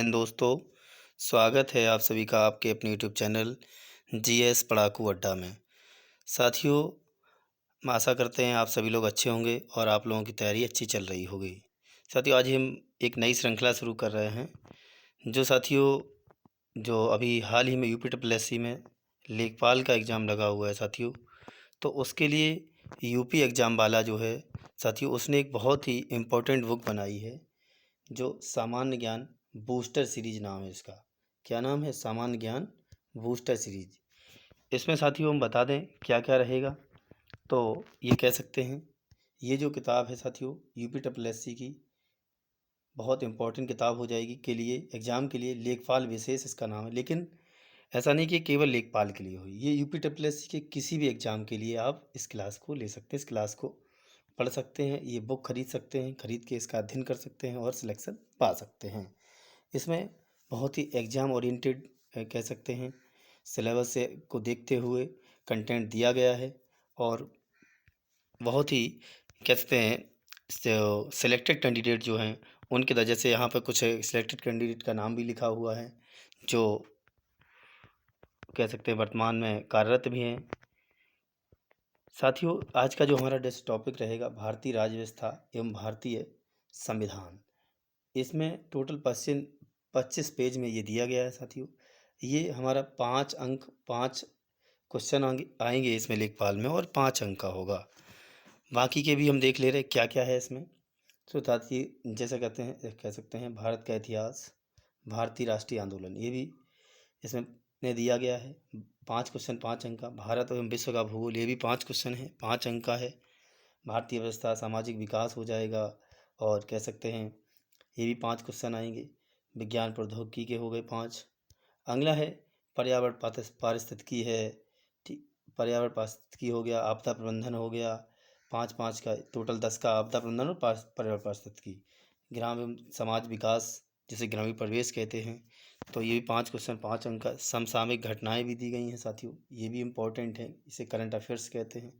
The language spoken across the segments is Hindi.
दोस्तों, स्वागत है आप सभी का आपके अपने यूट्यूब चैनल जीएस पढ़ाकू अड्डा में। साथियों, हम आशा करते हैं आप सभी लोग अच्छे होंगे और आप लोगों की तैयारी अच्छी चल रही होगी। साथियों, आज हम एक नई श्रृंखला शुरू कर रहे हैं, जो अभी हाल ही में यूपी ट्रिपल एससी में लेखपाल का एग्ज़ाम लगा हुआ है साथियों। तो उसके लिए यूपी एग्ज़ाम वाला जो है साथियों, उसने एक बहुत ही इम्पोर्टेंट बुक बनाई है, जो सामान्य ज्ञान बूस्टर सीरीज नाम है इसका। क्या नाम है? सामान्य ज्ञान बूस्टर सीरीज। इसमें साथियों हम बता दें क्या क्या रहेगा। तो ये कह सकते हैं, ये जो किताब है साथियों, यूपी ट्रिपल एससी की बहुत इंपॉर्टेंट किताब हो जाएगी के लिए, एग्ज़ाम के लिए। लेखपाल विशेष इसका नाम है, लेकिन ऐसा नहीं कि केवल लेखपाल के लिए हो। ये यूपी ट्रिपल एससी के किसी भी एग्ज़ाम के लिए आप इस क्लास को ले सकते हैं, इस क्लास को पढ़ सकते हैं। ये बुक खरीद सकते हैं, खरीद के इसका अध्ययन कर सकते हैं और सिलेक्शन पा सकते हैं। इसमें बहुत ही एग्ज़ाम ओरिएंटेड कह सकते हैं, सिलेबस से को देखते हुए कंटेंट दिया गया है और बहुत ही कह सकते हैं जो सिलेक्टेड कैंडिडेट जो हैं उनके वजह से यहाँ पर कुछ सिलेक्टेड कैंडिडेट का नाम भी लिखा हुआ है, जो कह सकते हैं वर्तमान में कार्यरत भी हैं। साथियों, आज का जो हमारा डेस्क टॉपिक रहेगा, भारतीय राज्य व्यवस्था एवं भारतीय संविधान। इसमें टोटल 25 पेज में ये दिया गया है साथियों। ये हमारा 5 अंक 5 क्वेश्चन आएंगे इसमें लेखपाल में, और 5 अंक का होगा। बाकी के भी हम देख ले रहे क्या क्या है इसमें। तो साथियों, जैसे कह सकते हैं भारत का इतिहास, भारतीय राष्ट्रीय आंदोलन, ये भी इसमें ने दिया गया है। 5 क्वेश्चन 5 अंक का। भारत एवं विश्व का भूगोल, ये भी 5 क्वेश्चन है, 5 अंक का है। भारतीय व्यवस्था, सामाजिक विकास हो जाएगा, और कह सकते हैं ये भी 5 क्वेश्चन आएंगे। विज्ञान प्रौद्योगिकी के हो गए 5। अगला है पर्यावरण पारिस्थितिकी है, ठीक, पर्यावरण पारिस्थितिकी हो गया। आपदा प्रबंधन हो गया, 5-5 का टोटल 10 का आपदा प्रबंधन और पर्यावरण पारिस्थितिकी। ग्राम एवं समाज विकास, जिसे ग्रामीण परिवेश कहते हैं, तो ये भी 5 क्वेश्चन 5 अंक का। समसामयिक घटनाएं भी दी गई हैं साथियों, ये भी इम्पोर्टेंट है, इसे करंट अफेयर्स कहते हैं।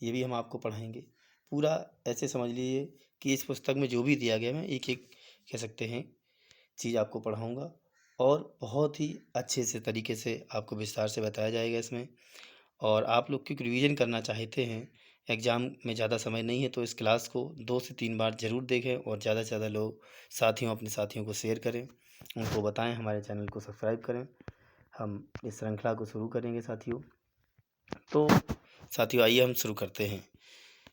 ये भी हम आपको पढ़ाएंगे पूरा। ऐसे समझ लीजिए कि इस पुस्तक में जो भी दिया गया, मैं एक एक कह सकते हैं चीज़ आपको पढ़ाऊँगा, और बहुत ही अच्छे से तरीके से आपको विस्तार से बताया जाएगा इसमें। और आप लोग क्योंकि रिवीजन करना चाहते हैं, एग्ज़ाम में ज़्यादा समय नहीं है, तो इस क्लास को 2 से 3 बार ज़रूर देखें, और ज़्यादा से ज़्यादा लोग अपने साथियों को शेयर करें, उनको बताएं, हमारे चैनल को सब्सक्राइब करें। हम इस श्रृंखला को शुरू करेंगे साथियों। तो साथियों, आइए हम शुरू करते हैं।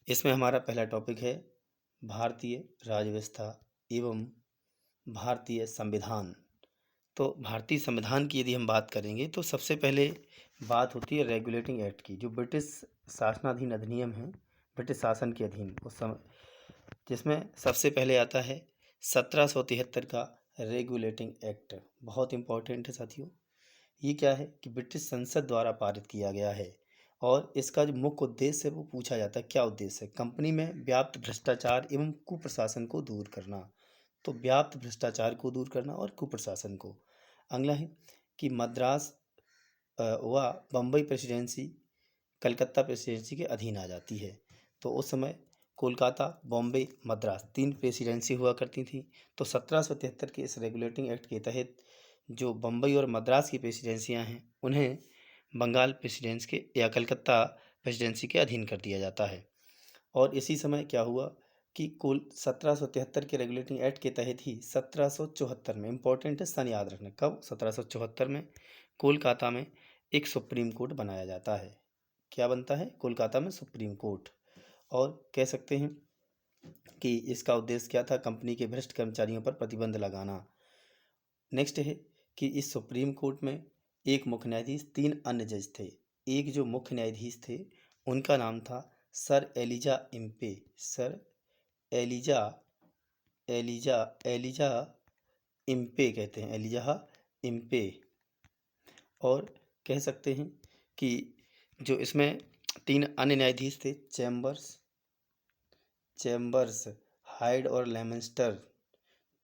इसमें हमारा पहला टॉपिक है भारतीय राज्य व्यवस्था एवं भारतीय संविधान। तो भारतीय संविधान की यदि हम बात करेंगे, तो सबसे पहले बात होती है रेगुलेटिंग एक्ट की, जो ब्रिटिश शासनाधीन अधिनियम है, ब्रिटिश शासन के अधीन उस समय, जिसमें सबसे पहले आता है 1773 का रेगुलेटिंग एक्ट। बहुत इंपॉर्टेंट है साथियों। ये क्या है कि ब्रिटिश संसद द्वारा पारित किया गया है, और इसका जो मुख्य उद्देश्य है वो पूछा जाता है, क्या उद्देश्य है? कंपनी में व्याप्त भ्रष्टाचार एवं कुप्रशासन को दूर करना। तो व्याप्त भ्रष्टाचार को दूर करना और कुप्रशासन को। अगला है कि मद्रास व बम्बई प्रेसिडेंसी कलकत्ता प्रेसिडेंसी के अधीन आ जाती है। तो उस समय कोलकाता, बॉम्बे, मद्रास 3 प्रेसिडेंसी हुआ करती थी। तो 1773 के इस रेगुलेटिंग एक्ट के तहत जो बम्बई और मद्रास की प्रेसिडेंसियां हैं, उन्हें बंगाल प्रेसिडेंसी के या कलकत्ता प्रेसिडेंसी के अधीन कर दिया जाता है। और इसी समय क्या हुआ कि कुल 1773 के रेगुलेटिंग एक्ट के तहत ही 1774 में, इंपॉर्टेंट है, सन याद रखना कब, 1774 में कोलकाता में एक सुप्रीम कोर्ट बनाया जाता है। क्या बनता है? कोलकाता में सुप्रीम कोर्ट। और कह सकते हैं कि इसका उद्देश्य क्या था? कंपनी के भ्रष्ट कर्मचारियों पर प्रतिबंध लगाना। नेक्स्ट है कि इस सुप्रीम कोर्ट में एक मुख्य न्यायाधीश, 3 अन्य जज थे। एक जो मुख्य न्यायाधीश थे, उनका नाम था sir Elijah Impey. Sir Elijah Elijah Elijah Impey कहते हैं, एलिजा इम्पे। और कह सकते हैं कि जो इसमें 3 अन्य न्यायाधीश थे, चैम्बर्स, हाइड और लेमेंस्टर।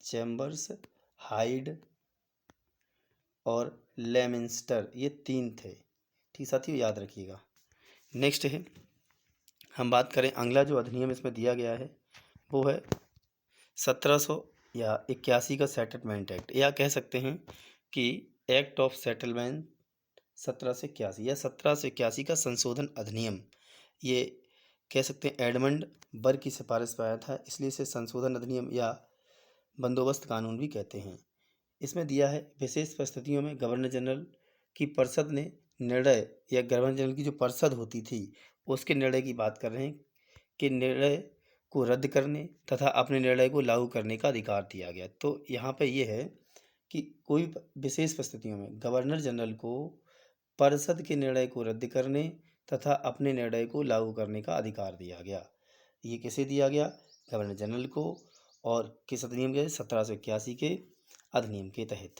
चैम्बर्स, हाइड और लेमेंस्टर, ये 3 थे। ठीक साथियों, याद रखिएगा। नेक्स्ट है, हम बात करें अगला जो अधिनियम इसमें दिया गया है, वो है 1700 या 81 का सेटलमेंट एक्ट, या कह सकते हैं कि एक्ट ऑफ सेटलमेंट 1781 या 1781 का संशोधन अधिनियम। ये कह सकते हैं एडमंड बर्ग की सिफारिश पर आया था, इसलिए इसे संशोधन अधिनियम या बंदोबस्त कानून भी कहते हैं। इसमें दिया है विशेष परिस्थितियों में गवर्नर जनरल की परिषद ने निर्णय, या गवर्नर जनरल की जो परिषद होती थी उसके निर्णय की बात कर रहे हैं कि निर्णय को रद्द करने तथा अपने निर्णय को लागू करने का अधिकार दिया गया। तो यहाँ पे ये है कि कोई विशेष परिस्थितियों में गवर्नर जनरल को परिषद के निर्णय को रद्द करने तथा अपने निर्णय को लागू करने का अधिकार दिया गया। ये किसे दिया गया? गवर्नर जनरल को। और किस अधिनियम के? 1781 के अधिनियम के तहत।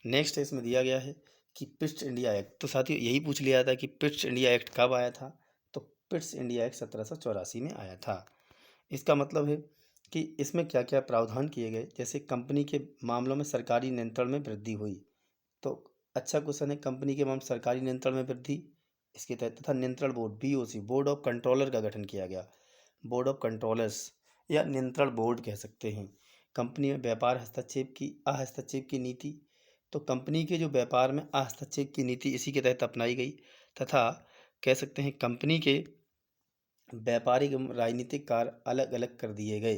नेक्स्ट इसमें दिया गया है कि पिट्स इंडिया एक्ट। तो साथियों यही पूछ लिया था कि पिट्स इंडिया एक्ट कब आया था? तो पिट्स इंडिया एक्ट 1784 में आया था। इसका मतलब है कि इसमें क्या क्या प्रावधान किए गए, जैसे कंपनी के मामलों में सरकारी नियंत्रण में वृद्धि हुई। तो अच्छा क्वेश्चन है, कंपनी के मामले सरकारी नियंत्रण में वृद्धि इसके तहत, तथा नियंत्रण board BOC board of controller का गठन किया गया। बोर्ड ऑफ कंट्रोलर्स या नियंत्रण बोर्ड कह सकते हैं। कंपनी में व्यापार हस्तक्षेप की अहस्तक्षेप की नीति, तो कंपनी के जो व्यापार में हस्तक्षेप की नीति इसी के तहत अपनाई गई, तथा कह सकते हैं कंपनी के व्यापारिक एवं राजनीतिक कार्य अलग अलग कर दिए गए।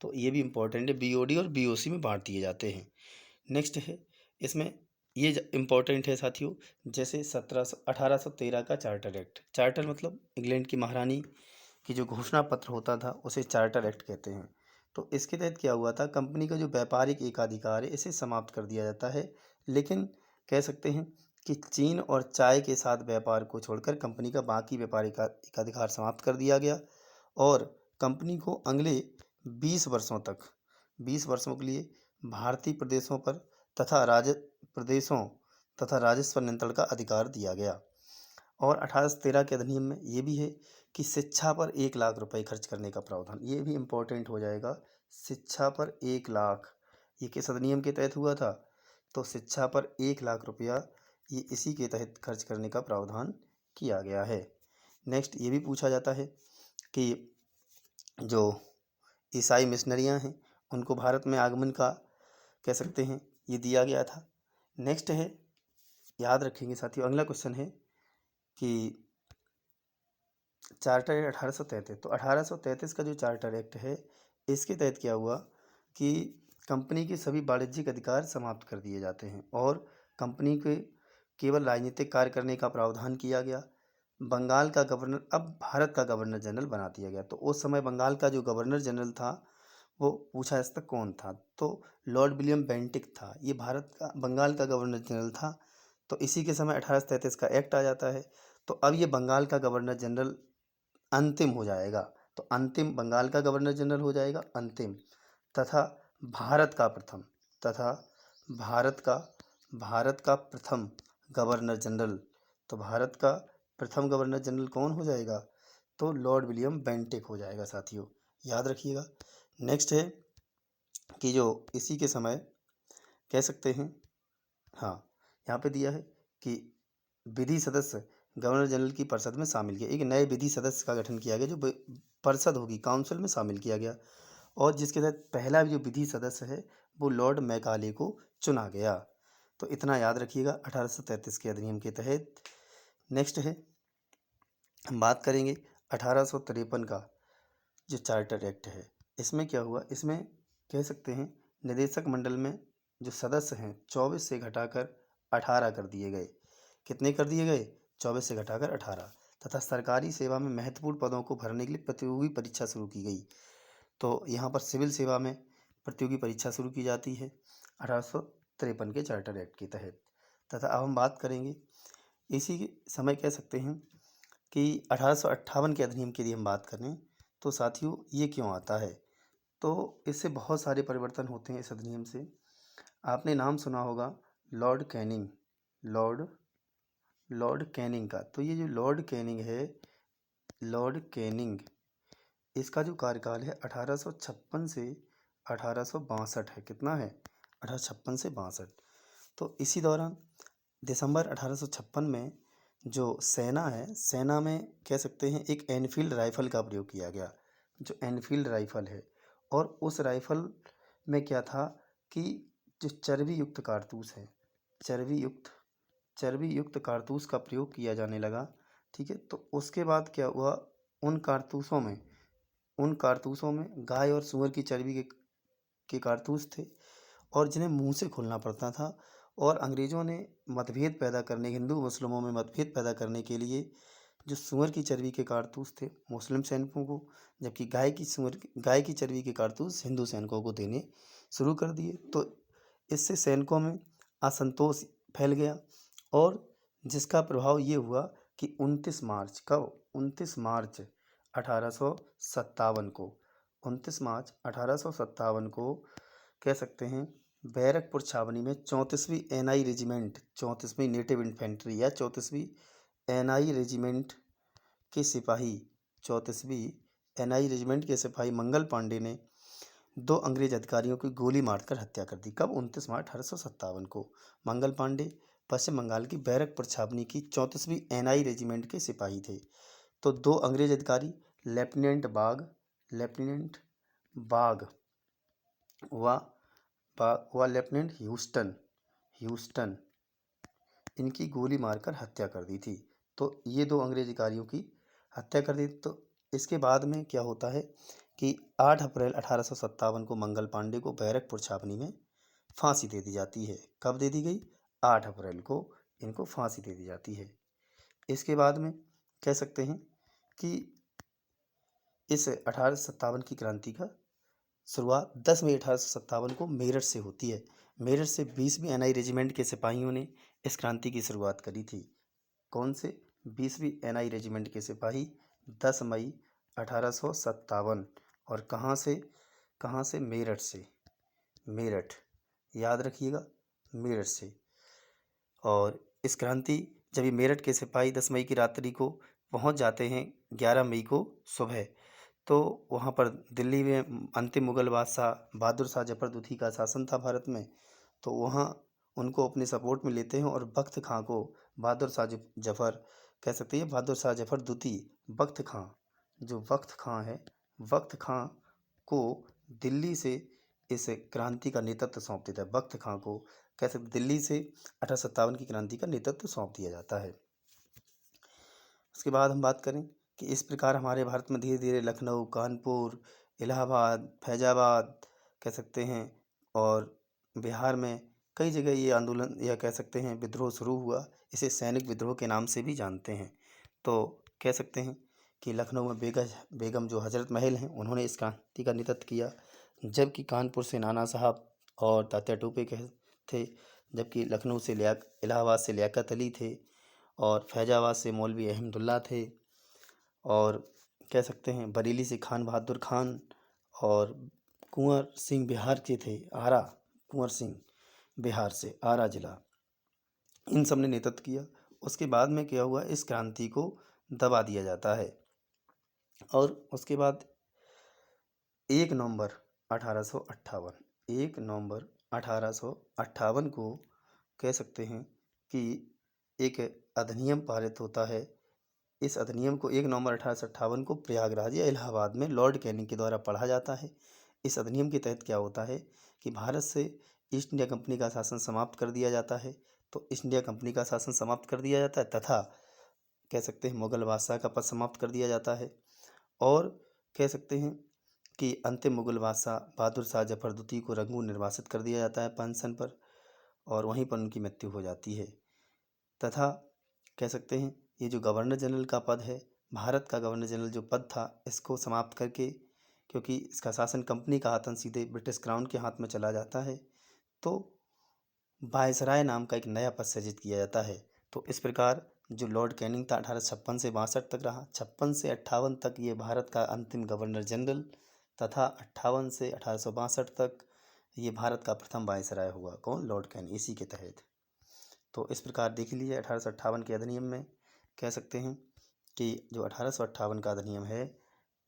तो ये भी इम्पोर्टेंट है, BOD और BOC में बांट दिए जाते हैं। नेक्स्ट है इसमें ये इम्पोर्टेंट है साथियों, जैसे 1813 का चार्टर एक्ट। चार्टर मतलब इंग्लैंड की महारानी की जो घोषणा पत्र होता था उसे चार्टर एक्ट कहते हैं। तो इसके तहत क्या हुआ था, कंपनी का जो व्यापारिक एकाधिकार है इसे समाप्त कर दिया जाता है, लेकिन कह सकते हैं कि चीन और चाय के साथ व्यापार को छोड़कर कंपनी का बाकी व्यापारिक एकाधिकार समाप्त कर दिया गया। और कंपनी को अगले 20 वर्षों के लिए भारतीय प्रदेशों पर तथा राजस्व पर नियंत्रण का अधिकार दिया गया। और 1813 के अधिनियम में ये भी है कि शिक्षा पर 1 लाख रुपए खर्च करने का प्रावधान, ये भी इम्पोर्टेंट हो जाएगा। शिक्षा पर 1 लाख, ये किस अधिनियम के तहत हुआ था? तो शिक्षा पर 1 लाख रुपया ये इसी के तहत खर्च करने का प्रावधान किया गया है। नेक्स्ट ये भी पूछा जाता है कि जो ईसाई मिशनरियाँ हैं उनको भारत में आगमन का कह सकते हैं ये दिया गया था। नेक्स्ट है, याद रखेंगे साथियों, अगला क्वेश्चन है कि चार्टर एक्ट 1833। तो 1833 का जो चार्टर एक्ट है इसके तहत क्या हुआ कि कंपनी के सभी वाणिज्यिक अधिकार समाप्त कर दिए जाते हैं और कंपनी के केवल राजनीतिक कार्य करने का प्रावधान किया गया। बंगाल का गवर्नर अब भारत का गवर्नर जनरल बना दिया गया। तो उस समय बंगाल का जो गवर्नर जनरल था वो पूछा जा सकता कौन था, तो लॉर्ड विलियम बेंटिक था। ये भारत का बंगाल का गवर्नर जनरल था। तो इसी के समय 1833 का एक्ट आ जाता है। तो अब ये बंगाल का गवर्नर जनरल अंतिम हो जाएगा। तो अंतिम बंगाल का गवर्नर जनरल हो जाएगा अंतिम, तथा भारत का प्रथम तथा भारत का प्रथम गवर्नर जनरल। तो भारत का प्रथम गवर्नर जनरल कौन हो जाएगा? तो लॉर्ड विलियम बेंटिक हो जाएगा साथियों, याद रखिएगा। नेक्स्ट है कि जो इसी के समय कह सकते हैं, हाँ यहाँ पे दिया है कि विधि सदस्य गवर्नर जनरल की परिषद में शामिल किया, एक नए विधि सदस्य का गठन किया गया जो परिषद होगी काउंसिल में शामिल किया गया, और जिसके तहत पहला जो विधि सदस्य है वो लॉर्ड मैकाले को चुना गया। तो इतना याद रखिएगा 1833 के अधिनियम के तहत। नेक्स्ट है, हम बात करेंगे 1853 का जो चार्टर एक्ट है। इसमें क्या हुआ, इसमें कह सकते हैं निदेशक मंडल में जो सदस्य हैं 24 से घटाकर 18 कर दिए गए। कितने कर दिए गए? 24 से घटाकर 18। तथा सरकारी सेवा में महत्वपूर्ण पदों को भरने के लिए प्रतियोगी परीक्षा शुरू की गई। तो यहाँ पर सिविल सेवा में प्रतियोगी परीक्षा शुरू की जाती है 1853 के चार्टर एक्ट के तहत। तथा अब हम बात करेंगे इसी समय कह सकते हैं कि 1858 के अधिनियम की यदि हम बात करें तो साथियों ये क्यों आता है, तो इससे बहुत सारे परिवर्तन होते हैं इस अधिनियम से। आपने नाम सुना होगा लॉर्ड कैनिंग, लॉर्ड कैनिंग का। तो ये जो लॉर्ड कैनिंग है, लॉर्ड कैनिंग, इसका जो कार्यकाल है 1856 से 1862 है। कितना है? 1856 से 62। तो इसी दौरान दिसंबर 1856 में जो सेना है, सेना में कह सकते हैं एक एनफील्ड राइफल का प्रयोग किया गया, जो एनफील्ड राइफल है। और उस राइफल में क्या था कि जो चर्बी युक्त कारतूस है, चर्बी युक्त कारतूस का प्रयोग किया जाने लगा। ठीक है, तो उसके बाद क्या हुआ, उन कारतूसों में उन कारतूसों में गाय और सूअर की चर्बी के कारतूस थे, और जिन्हें मुंह से खोलना पड़ता था। और अंग्रेज़ों ने मतभेद पैदा करने, हिंदू मुस्लिमों में मतभेद पैदा करने के लिए जो सूअर की चर्बी के कारतूस थे मुस्लिम सैनिकों को, जबकि गाय की चर्बी के कारतूस हिंदू सैनिकों को देने शुरू कर दिए। तो इससे सैनिकों में असंतोष फैल गया, और जिसका प्रभाव ये हुआ कि 29 मार्च 1857 को 29 मार्च 1857 को कह सकते हैं, बैरकपुर छावनी में 34वीं एनआई रेजिमेंट, 34वीं नेटिव इन्फेंट्री या 34वीं एनआई रेजिमेंट के सिपाही 34वीं एनआई रेजिमेंट के सिपाही मंगल पांडे ने 2 अंग्रेज अधिकारियों की गोली मारकर हत्या कर दी। कब? 29 मार्च 1857 को। मंगल पांडे पश्चिम बंगाल की बैरकपुर छावनी की 34वीं एनआई रेजिमेंट के सिपाही थे। तो 2 अंग्रेज अधिकारी लेफ्टिनेंट बाग व लेफ्टिनेंट ह्यूस्टन इनकी गोली मारकर हत्या कर दी थी। तो ये 2 अंग्रेज अधिकारियों की हत्या कर दी। तो इसके बाद में क्या होता है कि 8 अप्रैल 1857 को मंगल पांडे को बैरकपुर छावनी में फांसी दे दी जाती है। कब दे दी गई? 8 अप्रैल को इनको फांसी दे दी जाती है। इसके बाद में कह सकते हैं कि इस 1857 की क्रांति का शुरुआत 10 मई 1857 को मेरठ से होती है। मेरठ से 20वीं एनआई रेजिमेंट के सिपाहियों ने इस क्रांति की शुरुआत करी थी। कौन से? 20वीं एनआई रेजिमेंट के सिपाही 10 मई 1857। और कहाँ से? मेरठ से। मेरठ, याद रखिएगा, मेरठ से। और इस क्रांति जब ये मेरठ के सिपाही 10 मई की रात्रि को पहुंच जाते हैं 11 मई को सुबह, तो वहाँ पर दिल्ली में अंतिम मुगल बादशाह बहादुर शाह जफर दूती का शासन था भारत में। तो वहाँ उनको अपने सपोर्ट में लेते हैं, और बख्त खां को बहादुर शाह जफर कह सकते हैं, बहादुर शाह जफर दूती बख्त खां, जो बख्त खां है, बख्त खां को दिल्ली से इस क्रांति का नेतृत्व सौंप देता है। बख्त खां को कह सकते दिल्ली से 1857 की क्रांति का नेतृत्व सौंप दिया जाता है। उसके बाद हम बात करें कि इस प्रकार हमारे भारत में धीरे धीरे लखनऊ, कानपुर, इलाहाबाद, फैजाबाद कह सकते हैं, और बिहार में कई जगह ये आंदोलन या कह सकते हैं विद्रोह शुरू हुआ। इसे सैनिक विद्रोह के नाम से भी जानते हैं। तो कह सकते हैं कि लखनऊ में बेगम जो हजरत महल हैं, उन्होंने इस क्रांति का नेतृत्व किया, जबकि कानपुर से नाना साहब और तात्या टोपे थे, जबकि लखनऊ से इलाहाबाद से लियाकत अली थे, और फैजाबाद से मौलवी अहमदुल्ला थे, और कह सकते हैं बरेली से खान बहादुर खान, और कुंवर सिंह बिहार के थे, कुंवर सिंह बिहार से आरा जिला, इन सब ने नेतृत्व किया। उसके बाद में क्या हुआ, इस क्रांति को दबा दिया जाता है। और उसके बाद 1 नवंबर 1858 को कह सकते हैं कि एक अधिनियम पारित होता है। इस अधिनियम को 1 नवंबर 1858 को प्रयागराज या इलाहाबाद में लॉर्ड कैनिंग के द्वारा पढ़ा जाता है। इस अधिनियम के तहत क्या होता है कि भारत से ईस्ट इंडिया कंपनी का शासन समाप्त कर दिया जाता है। तो ईस्ट इंडिया कंपनी का शासन समाप्त कर दिया जाता है, तथा कह सकते हैं मुगल बादशाह का पद समाप्त कर दिया जाता है। और कह सकते हैं कि अंतिम मुगल बादशाह बहादुर शाह जफर दूती को रंगून निर्वासित कर दिया जाता है पेंशन पर, और वहीं पर उनकी मृत्यु हो जाती है। तथा कह सकते हैं ये जो गवर्नर जनरल का पद है, भारत का गवर्नर जनरल जो पद था, इसको समाप्त करके, क्योंकि इसका शासन कंपनी का हाथन सीधे ब्रिटिश क्राउन के हाथ में चला जाता है, तो वायसराय नाम का एक नया पद सृजित किया जाता है। तो इस प्रकार जो लॉर्ड कैनिंग था 1856 से 62 तक रहा। 56 से 58 तक ये भारत का अंतिम गवर्नर जनरल, तथा 58 से 1862 तक ये भारत का प्रथम वायसराय हुआ। कौन? लॉर्ड कैनिंग, इसी के तहत। तो इस प्रकार देख लीजिए 1858 के अधिनियम में कह सकते हैं कि जो 1858 का अधिनियम है,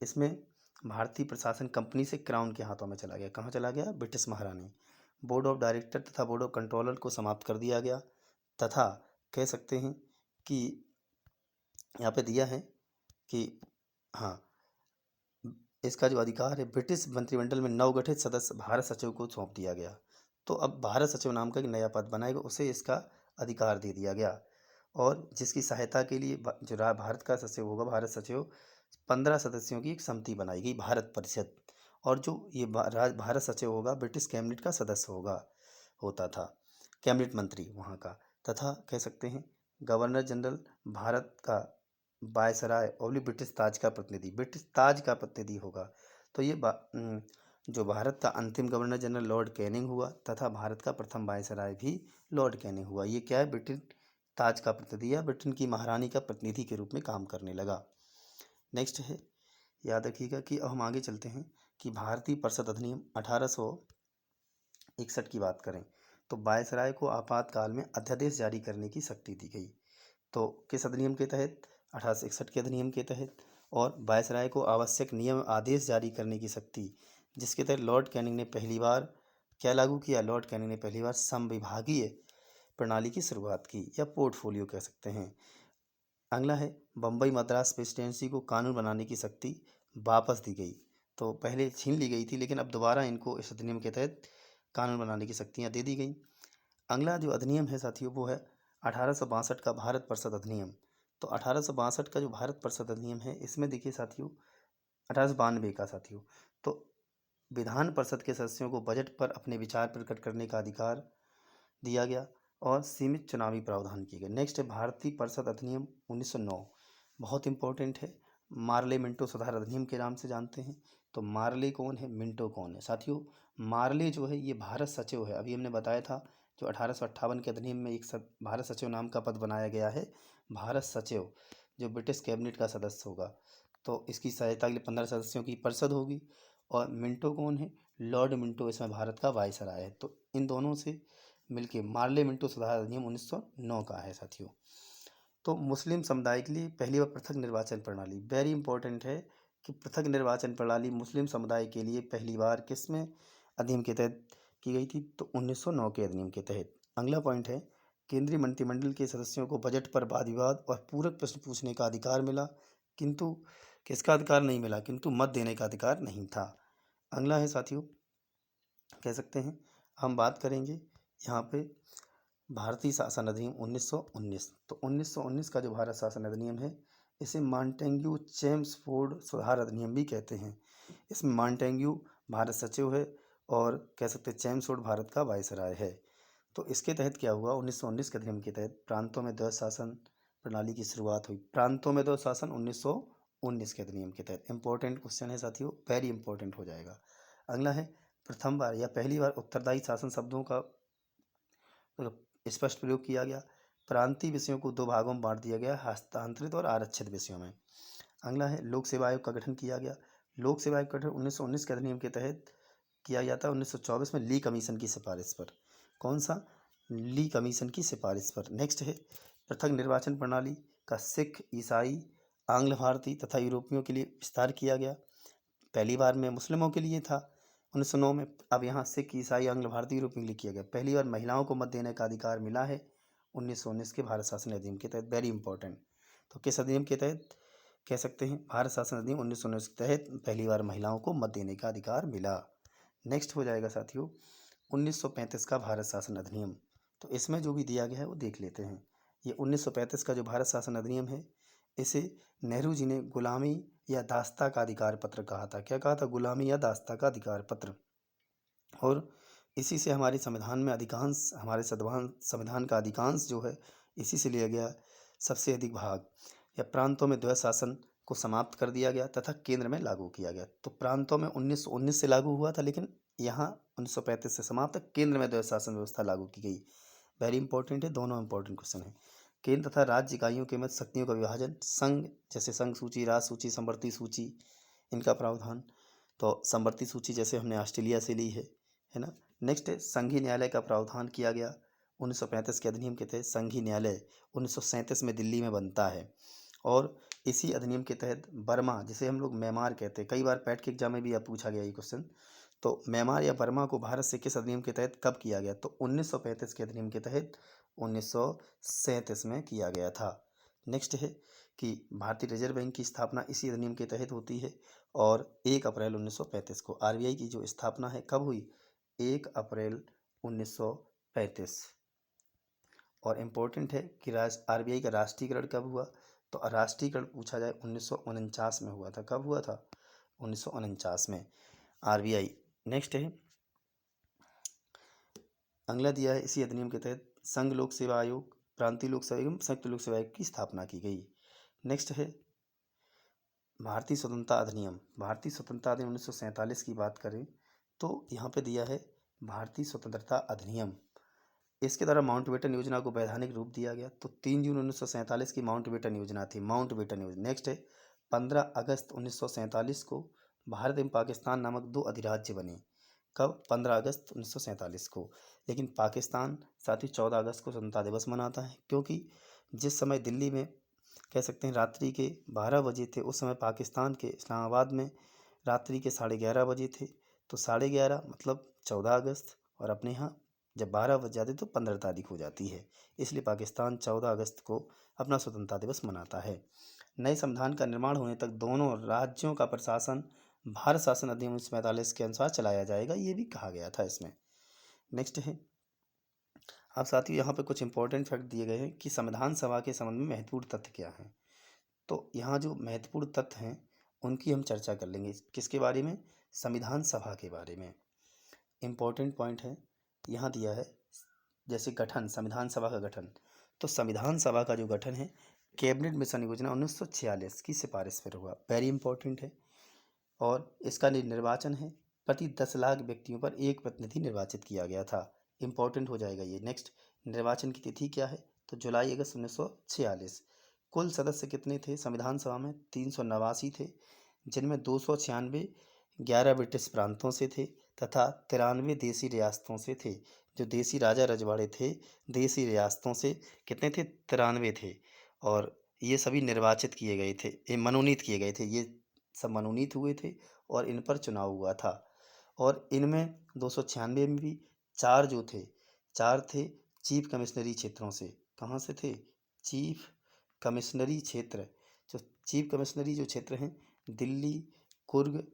इसमें भारतीय प्रशासन कंपनी से क्राउन के हाथों में चला गया। कहाँ चला गया? ब्रिटिश महारानी। बोर्ड ऑफ डायरेक्टर तथा बोर्ड ऑफ कंट्रोलर को समाप्त कर दिया गया, तथा कह सकते हैं कि यहाँ पे दिया है कि हाँ, इसका जो अधिकार है ब्रिटिश मंत्रिमंडल में नवगठित सदस्य भारत सचिव को सौंप दिया गया। तो अब भारत सचिव नाम का एक नया पद बनाएगा, उसे इसका अधिकार दे दिया गया। और जिसकी सहायता के लिए जो भारत का सचिव होगा, भारत सचिव 15 सदस्यों की एक समिति बनाई गई, भारत परिषद। और जो ये भारत सचिव होगा ब्रिटिश कैबिनेट का सदस्य होता था, कैबिनेट मंत्री वहाँ का। तथा कह सकते हैं गवर्नर जनरल भारत का वायसराय और ब्रिटिश ताज का प्रतिनिधि होगा। तो ये जो भारत का अंतिम गवर्नर जनरल लॉर्ड कैनिंग हुआ, तथा भारत का प्रथम वायसराय भी लॉर्ड कैनिंग हुआ। ये क्या है, ब्रिटेन ताज का प्रतिनिधि या ब्रिटेन की महारानी का प्रतिनिधि के रूप में काम करने लगा। नेक्स्ट है, याद रखिएगा कि अब हम आगे चलते हैं कि भारतीय परिषद अधिनियम 1861 की बात करें तो वायसराय को आपातकाल में अध्यादेश जारी करने की शक्ति दी गई। तो किस अधिनियम के तहत, 1861 के अधिनियम के तहत। और वायसराय को आवश्यक नियम आदेश जारी करने की शक्ति, जिसके तहत लॉर्ड कैनिंग ने पहली बार क्या लागू किया, लॉर्ड कैनिंग ने पहली बार समविभागीय प्रणाली की शुरुआत की, या पोर्टफोलियो कह सकते हैं। अगला है, बम्बई मद्रास प्रेसिडेंसी को कानून बनाने की शक्ति वापस दी गई। तो पहले छीन ली गई थी, लेकिन अब दोबारा इनको इस अधिनियम के तहत कानून बनाने की शक्तियाँ दे दी गई। अगला जो अधिनियम है साथियों, वो है 1862 का भारत परिषद अधिनियम। तो 1862 का जो भारत परिषद अधिनियम है, इसमें देखिए साथियों, 1892 का साथियों, तो विधान परिषद के सदस्यों को बजट पर अपने विचार प्रकट करने का अधिकार दिया गया और सीमित चुनावी प्रावधान किए गए। नेक्स्ट है भारतीय परिषद अधिनियम 1909, बहुत इंपॉर्टेंट है। मार्ले मिंटो सुधार अधिनियम के नाम से जानते हैं। तो मार्ले कौन है, मिंटो कौन है साथियों? मार्ले जो है ये भारत सचिव है। अभी हमने बताया था जो 1858 के अधिनियम में एक भारत सचिव नाम का पद बनाया गया है, भारत सचिव, जो ब्रिटिश कैबिनेट का सदस्य होगा। तो इसकी सहायता के लिए 15 सदस्यों की परिषद होगी। और मिंटो कौन है, लॉर्ड मिंटो इसमें भारत का वायसराय है। तो इन दोनों से मिलके मार्ले मिंटो सुधार अधिनियम 1909 का है साथियों। तो मुस्लिम समुदाय के लिए पहली बार पृथक निर्वाचन प्रणाली, वेरी इंपॉर्टेंट है कि पृथक निर्वाचन प्रणाली मुस्लिम समुदाय के लिए पहली बार किसमें अधिनियम के तहत की गई थी, तो 1909 के अधिनियम के तहत। अगला पॉइंट है, केंद्रीय मंत्रिमंडल के सदस्यों को बजट पर वाद विवाद और पूरक प्रश्न पूछने का अधिकार मिला, किंतु किसका अधिकार नहीं मिला, किंतु मत देने का अधिकार नहीं था। अगला है साथियों, कह सकते हैं हम बात करेंगे यहाँ पे भारतीय शासन अधिनियम 1919। तो 1919 का जो भारत शासन अधिनियम है, इसे मॉन्टेग्यू चेम्सफोर्ड सुधार अधिनियम भी कहते हैं। इसमें मॉन्टेग्यू भारत सचिव है और कह सकते हैं चेम्सफोर्ड भारत का वायसराय है। तो इसके तहत क्या हुआ, 1919 के अधिनियम के तहत प्रांतों में द्वैध शासन प्रणाली की शुरुआत हुई। प्रांतों में द्वैध शासन 1919 के अधिनियम के तहत। इंपॉर्टेंट क्वेश्चन है साथियों, वेरी इंपॉर्टेंट हो जाएगा। अगला है, प्रथम बार या पहली बार उत्तरदायी शासन शब्दों का स्पष्ट प्रयोग किया गया। प्रांतीय विषयों को दो भागों में बांट दिया गया, हस्तांतरित और आरक्षित विषयों में। अगला है, लोक सेवा आयोग का गठन किया गया। लोक सेवा आयोग का गठन 1919 के अधिनियम के तहत किया गया था, 1924 में ली कमीशन की सिफारिश पर। कौन सा, ली कमीशन की सिफारिश पर। नेक्स्ट है, पृथक निर्वाचन प्रणाली का सिख, ईसाई, आंग्ल भारतीय तथा यूरोपियों के लिए विस्तार किया गया। पहली बार में मुस्लिमों के लिए था 1909 में, अब यहाँ सिख, ईसाई, आंग्ल भारतीय यूरोपियों के लिए किया गया। पहली बार महिलाओं को मत देने का अधिकार मिला है 1919 के भारत शासन अधिनियम के तहत, वेरी इंपॉर्टेंट। तो किस अधिनियम के तहत, कह सकते हैं भारत शासन अधिनियम 1919 के तहत पहली बार महिलाओं को मत देने का अधिकार मिला। नेक्स्ट हो जाएगा साथियों 1935 का भारत शासन अधिनियम। तो इसमें जो भी दिया गया है वो देख लेते हैं। ये 1935 का जो भारत शासन अधिनियम है, इसे नेहरू जी ने गुलामी या दास्ता का अधिकार पत्र कहा था। क्या कहा था, गुलामी या दास्ता का अधिकार पत्र। और इसी से हमारे संविधान में अधिकांश, हमारे संविधान का अधिकांश जो है इसी से लिया गया। सबसे अधिक भाग या प्रांतों में द्वैध शासन को समाप्त कर दिया गया तथा केंद्र में लागू किया गया। तो प्रांतों में 1919 से लागू हुआ था, लेकिन यहाँ 1935 से समाप्त, केंद्र में द्वैध शासन व्यवस्था लागू की गई। वेरी इंपॉर्टेंट है, दोनों इंपॉर्टेंट क्वेश्चन है। केंद्र तथा राज्य इकाइयों के मध्य शक्तियों का विभाजन, संघ जैसे संघ सूची, राज सूची, समवर्ती सूची, इनका प्रावधान। तो समवर्ती सूची जैसे हमने ऑस्ट्रेलिया से ली है ना। नेक्स्ट है, संघीय न्यायालय का प्रावधान किया गया 1935 के अधिनियम के तहत। संघीय न्यायालय 1937 में दिल्ली में बनता है। और इसी अधिनियम के तहत बर्मा, जिसे हम लोग म्यांमार कहते हैं, कई बार पैट के एग्जाम में भी पूछा गया ये क्वेश्चन। तो म्यांमार या बर्मा को भारत से किस अधिनियम के तहत कब किया गया, तो 1935 के अधिनियम के तहत 1937 में किया गया था। नेक्स्ट है कि भारतीय रिजर्व बैंक की स्थापना इसी अधिनियम के तहत होती है और 1 अप्रैल 1935 को। आरबीआई की जो स्थापना है कब हुई? 1 अप्रैल 1935। और इम्पोर्टेंट है कि आरबीआई का राष्ट्रीयकरण कब हुआ? तो राष्ट्रीयकरण पूछा जाए 1949 में हुआ था। कब हुआ था? 1949 में आरबीआई। नेक्स्ट है, अगला दिया है, इसी अधिनियम के तहत संघ लोक सेवा आयोग, प्रांतीय लोक सेवा एवं संयुक्त लोक सेवा आयोग की स्थापना की गई। नेक्स्ट है भारतीय स्वतंत्रता अधिनियम। भारतीय स्वतंत्रता अधिनियम 1947 की बात करें तो यहाँ पे दिया है भारतीय स्वतंत्रता अधिनियम। इसके द्वारा माउंटबेटन योजना को वैधानिक रूप दिया गया। तो 3 जून 1947 की माउंटबेटन योजना थी, माउंटबेटन योजना। नेक्स्ट है 15 अगस्त 1947 को भारत एवं पाकिस्तान नामक 2 अधिराज्य बने। कब? 15 अगस्त 1947 को। लेकिन पाकिस्तान साथ ही 14 अगस्त को स्वतंत्रता दिवस मनाता है, क्योंकि जिस समय दिल्ली में कह सकते हैं रात्रि के 12 बजे थे, उस समय पाकिस्तान के इस्लामाबाद में रात्रि के 11:30 बजे थे। तो 11:30 मतलब 14 अगस्त, और अपने यहाँ जब 12 बज जाते तो 15 तारीख हो जाती है। इसलिए पाकिस्तान 14 अगस्त को अपना स्वतंत्रता दिवस मनाता है। नए संविधान का निर्माण होने तक दोनों राज्यों का प्रशासन भारत शासन अधिनियम 1945 के अनुसार चलाया जाएगा, ये भी कहा गया था इसमें। नेक्स्ट है, अब साथियों यहाँ पे कुछ इंपॉर्टेंट फैक्ट दिए गए हैं कि संविधान सभा के संबंध में महत्वपूर्ण तथ्य क्या हैं। तो यहाँ जो महत्वपूर्ण तथ्य हैं उनकी हम चर्चा कर लेंगे। किसके बारे में? संविधान सभा के बारे में। इम्पोर्टेंट पॉइंट है यहाँ दिया है, जैसे गठन, संविधान सभा का गठन। तो संविधान सभा का जो गठन है कैबिनेट मिशन योजना 1946 की सिफारिश पर हुआ, वेरी इंपॉर्टेंट है। और इसका निर्वाचन है, प्रति 10 लाख व्यक्तियों पर एक प्रतिनिधि निर्वाचित किया गया था। इंपॉर्टेंट हो जाएगा ये। नेक्स्ट, निर्वाचन की तिथि क्या है? तो जुलाई अगस्त 1946। कुल सदस्य कितने थे संविधान सभा में? 389 थे, जिनमें 296 11 ब्रिटिश प्रांतों से थे तथा 93 देसी रियासतों से थे। जो देसी राजा रजवाड़े थे देसी रियासतों से कितने थे? 93 थे। और ये सभी निर्वाचित किए गए थे, ये मनोनीत किए गए थे, ये सब मनोनीत हुए थे और इन पर चुनाव हुआ था। और इनमें 296 में भी चार थे चीफ कमिश्नरी क्षेत्रों से। कहाँ से थे? चीफ कमिश्नरी क्षेत्र। जो चीफ कमिश्नरी जो क्षेत्र हैं, दिल्ली, कुर्ग,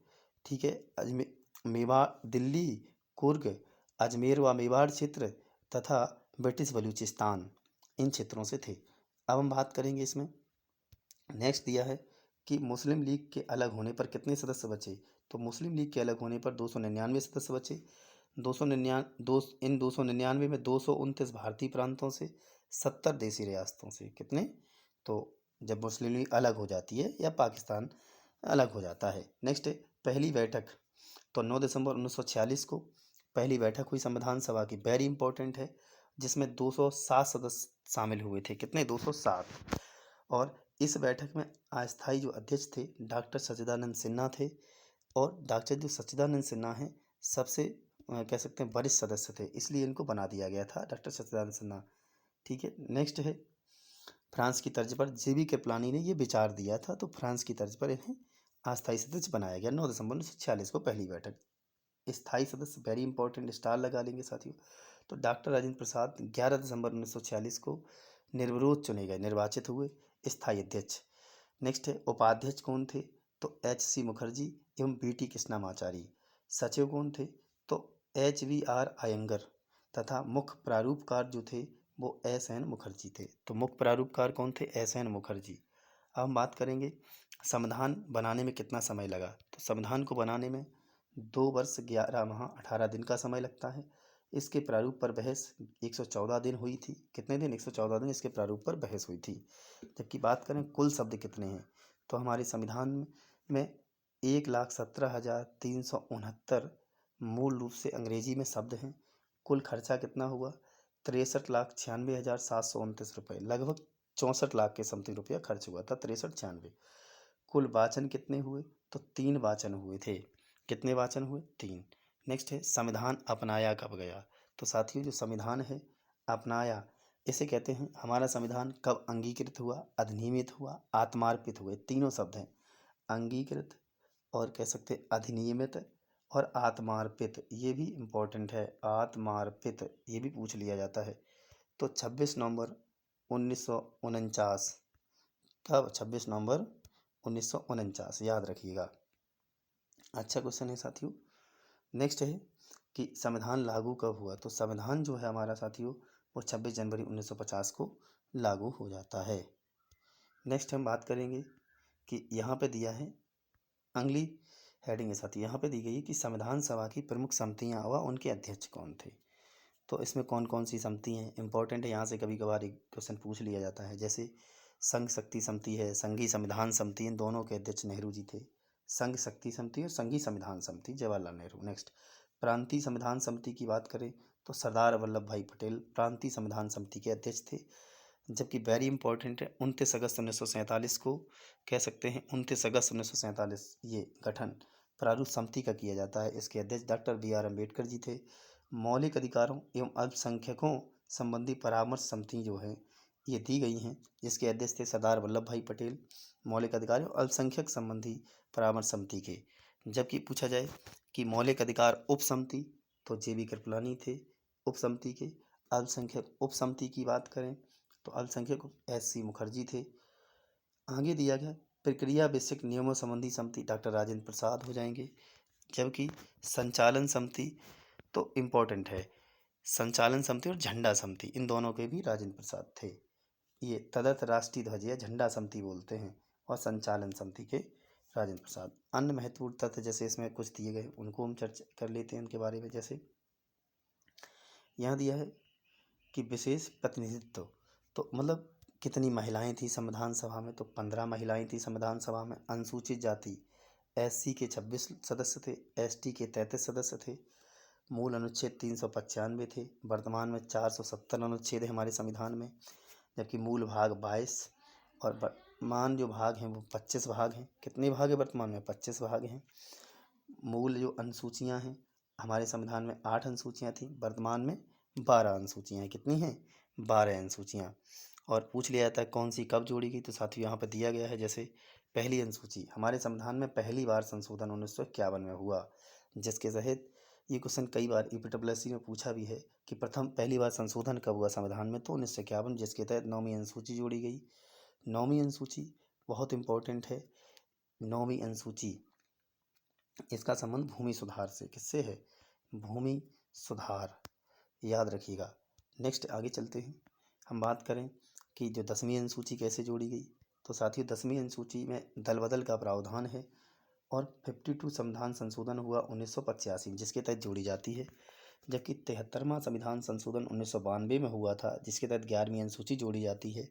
ठीक है, अजमेर, मेवाड़, दिल्ली, कुर्ग, अजमेर व मेवाड़ क्षेत्र तथा ब्रिटिश बलूचिस्तान, इन क्षेत्रों से थे। अब हम बात करेंगे इसमें। नेक्स्ट दिया है कि मुस्लिम लीग के अलग होने पर कितने सदस्य बचे? तो मुस्लिम लीग के अलग होने पर 299 सदस्य बचे। 299 में 229 भारतीय प्रांतों से, 70 देसी रियासतों से। कितने? तो जब मुस्लिम लीग अलग हो जाती है या पाकिस्तान अलग हो जाता है। नेक्स्ट है पहली बैठक। तो 9 दिसंबर 1946 को पहली बैठक हुई संविधान सभा की, वेरी इंपॉर्टेंट है, जिसमें 207 सदस्य शामिल हुए थे। कितने? 207। और इस बैठक में अस्थायी जो अध्यक्ष थे डॉक्टर सच्चिदानंद सिन्हा थे। और डॉक्टर जो सच्चिदानंद सिन्हा हैं सबसे कह सकते हैं वरिष्ठ सदस्य थे, इसलिए इनको बना दिया गया था डॉक्टर सच्चिदानंद सिन्हा। ठीक है। नेक्स्ट है फ्रांस की तर्ज पर जेबी कृपलानी ने ये विचार दिया था, तो फ्रांस की तर्ज पर इन्हें अस्थायी सदस्य बनाया गया। 9 दिसंबर 1946 को पहली बैठक। स्थायी सदस्य वेरी इंपॉर्टेंट, स्टार लगा लेंगे साथियों। तो डॉक्टर राजेंद्र प्रसाद 11 दिसंबर 1946 को निर्विरोध चुने गए, निर्वाचित हुए स्थायी अध्यक्ष। नेक्स्ट है उपाध्यक्ष कौन थे? तो HC मुखर्जी एवं BT कृष्णामाचारी। सचिव कौन थे? तो HVR अयंगर तथा मुख्य प्रारूपकार जो थे वो SN मुखर्जी थे। तो मुख्य प्रारूपकार कौन थे? SN मुखर्जी। अब हम बात करेंगे संविधान बनाने में कितना समय लगा। तो संविधान को बनाने में 2 वर्ष 11 माह 18 दिन का समय लगता है। इसके प्रारूप पर बहस 114 दिन हुई थी। कितने दिन? 114 दिन इसके प्रारूप पर बहस हुई थी। जबकि बात करें कुल शब्द कितने हैं, तो हमारे संविधान में 1,17,369 मूल रूप से अंग्रेजी में शब्द हैं। कुल खर्चा कितना हुआ? 63,96,729 रुपये, लगभग 64 लाख के समथिंग रुपया खर्च हुआ था। 63-96। कुल वाचन कितने हुए? तो 3 वाचन हुए थे। कितने वाचन हुए? 3। नेक्स्ट है संविधान अपनाया कब गया। तो साथियों जो संविधान है अपनाया, इसे कहते हैं हमारा संविधान कब अंगीकृत हुआ, अधिनियमित हुआ, आत्मार्पित हुए। तीनों शब्द हैं, अंगीकृत और कह सकते अधिनियमित और आत्मार्पित। ये भी इम्पोर्टेंट है, आत्मार्पित, ये भी पूछ लिया जाता है। तो 26 नवंबर 1949, कब? 26 नवंबर 1949, याद रखिएगा। अच्छा क्वेश्चन है साथियों। नेक्स्ट है कि संविधान लागू कब हुआ? तो संविधान जो है हमारा साथियों वो 26 जनवरी 1950 को लागू हो जाता है। नेक्स्ट हम बात करेंगे कि यहाँ पे दिया है अगली हेडिंग है साथी, यहाँ पे दी गई है कि संविधान सभा की प्रमुख समितियाँ व उनके अध्यक्ष कौन थे। तो इसमें कौन कौन सी समिति हैं इंपॉर्टेंट है, यहाँ से कभी कभार एक क्वेश्चन पूछ लिया जाता है। जैसे संघ शक्ति समिति है, संघीय संविधान समिति, इन दोनों के अध्यक्ष नेहरू जी थे। संघ शक्ति समिति और संघीय संविधान समिति जवाहरलाल नेहरू। नेक्स्ट प्रांतीय संविधान समिति की बात करें तो सरदार वल्लभ भाई पटेल प्रांतीय संविधान समिति के अध्यक्ष थे। जबकि वेरी इंपॉर्टेंट है 29 अगस्त 1947 को कह सकते हैं, 29 अगस्त 1947 ये गठन प्रारूप समिति का किया जाता है। इसके अध्यक्ष डॉक्टर बी.आर. अम्बेडकर जी थे। मौलिक अधिकारों एवं अल्पसंख्यकों संबंधी परामर्श समिति जो है ये दी गई हैं, जिसके अध्यक्ष थे सरदार वल्लभ भाई पटेल। मौलिक अधिकार एवं अल्पसंख्यक संबंधी परामर्श समिति के। जबकि पूछा जाए कि मौलिक अधिकार उप समिति तो जे.बी. कृपलानी थे उप समिति के। अल्पसंख्यक उप समिति की बात करें तो अल्पसंख्यक एस.सी. मुखर्जी थे। आगे दिया गया प्रक्रिया विषयक नियमों संबंधी समिति डॉक्टर राजेंद्र प्रसाद हो जाएंगे। जबकि संचालन समिति तो इम्पोर्टेंट है, संचालन समिति और झंडा समिति इन दोनों के भी राजेंद्र प्रसाद थे। ये तदर्थ राष्ट्रीय ध्वज या झंडा समिति बोलते हैं और संचालन समिति के राजेंद्र प्रसाद। अन्य महत्वपूर्ण तथ्य जैसे इसमें कुछ दिए गए उनको हम चर्चा कर लेते हैं उनके बारे में। जैसे यहाँ दिया है कि विशेष प्रतिनिधित्व, तो मतलब कितनी महिलाएं थी संविधान सभा में? तो 15 महिलाएं थी संविधान सभा में। अनुसूचित जाति एससी के 26 सदस्य थे, एसटी के 33 सदस्य थे। मूल अनुच्छेद 395 थे। वर्तमान में 470 अनुच्छेद है हमारे संविधान में, जबकि मूल भाग 22 और वर्तमान जो भाग हैं वो 25 भाग हैं। कितने भाग है वर्तमान में? 25 भाग हैं। मूल जो अनुसूचियाँ हैं हमारे संविधान में 8 अनुसूचियाँ थी, वर्तमान में 12 अनुसूचियाँ हैं। कितनी हैं? 12 अनुसूचियाँ। और पूछ लिया जाता है कौन सी कब जोड़ी गई, तो साथियों यहाँ पर दिया गया है। जैसे पहली अनुसूची हमारे संविधान में पहली बार संशोधन 1951 में हुआ, जिसके तहत ये क्वेश्चन कई बार ईपीडब्ल्यूएससी में पूछा भी है कि प्रथम पहली बार संशोधन कब हुआ संविधान में? तो 1951, जिसके तहत 9वीं अनुसूची जोड़ी गई। 9वीं अनुसूची बहुत इंपॉर्टेंट है। 9वीं अनुसूची इसका संबंध भूमि सुधार से, किससे है? भूमि सुधार, याद रखिएगा। नेक्स्ट आगे चलते हैं, हम बात करें कि जो 10वीं अनुसूची कैसे जोड़ी गई। तो साथियों 10वीं अनुसूची में दल बदल का प्रावधान है और 52 संविधान संशोधन हुआ 1985 में, जिसके तहत जोड़ी जाती है। जबकि 73वां संविधान संशोधन 1992 में हुआ था, जिसके तहत 11वीं अनुसूची जोड़ी जाती है।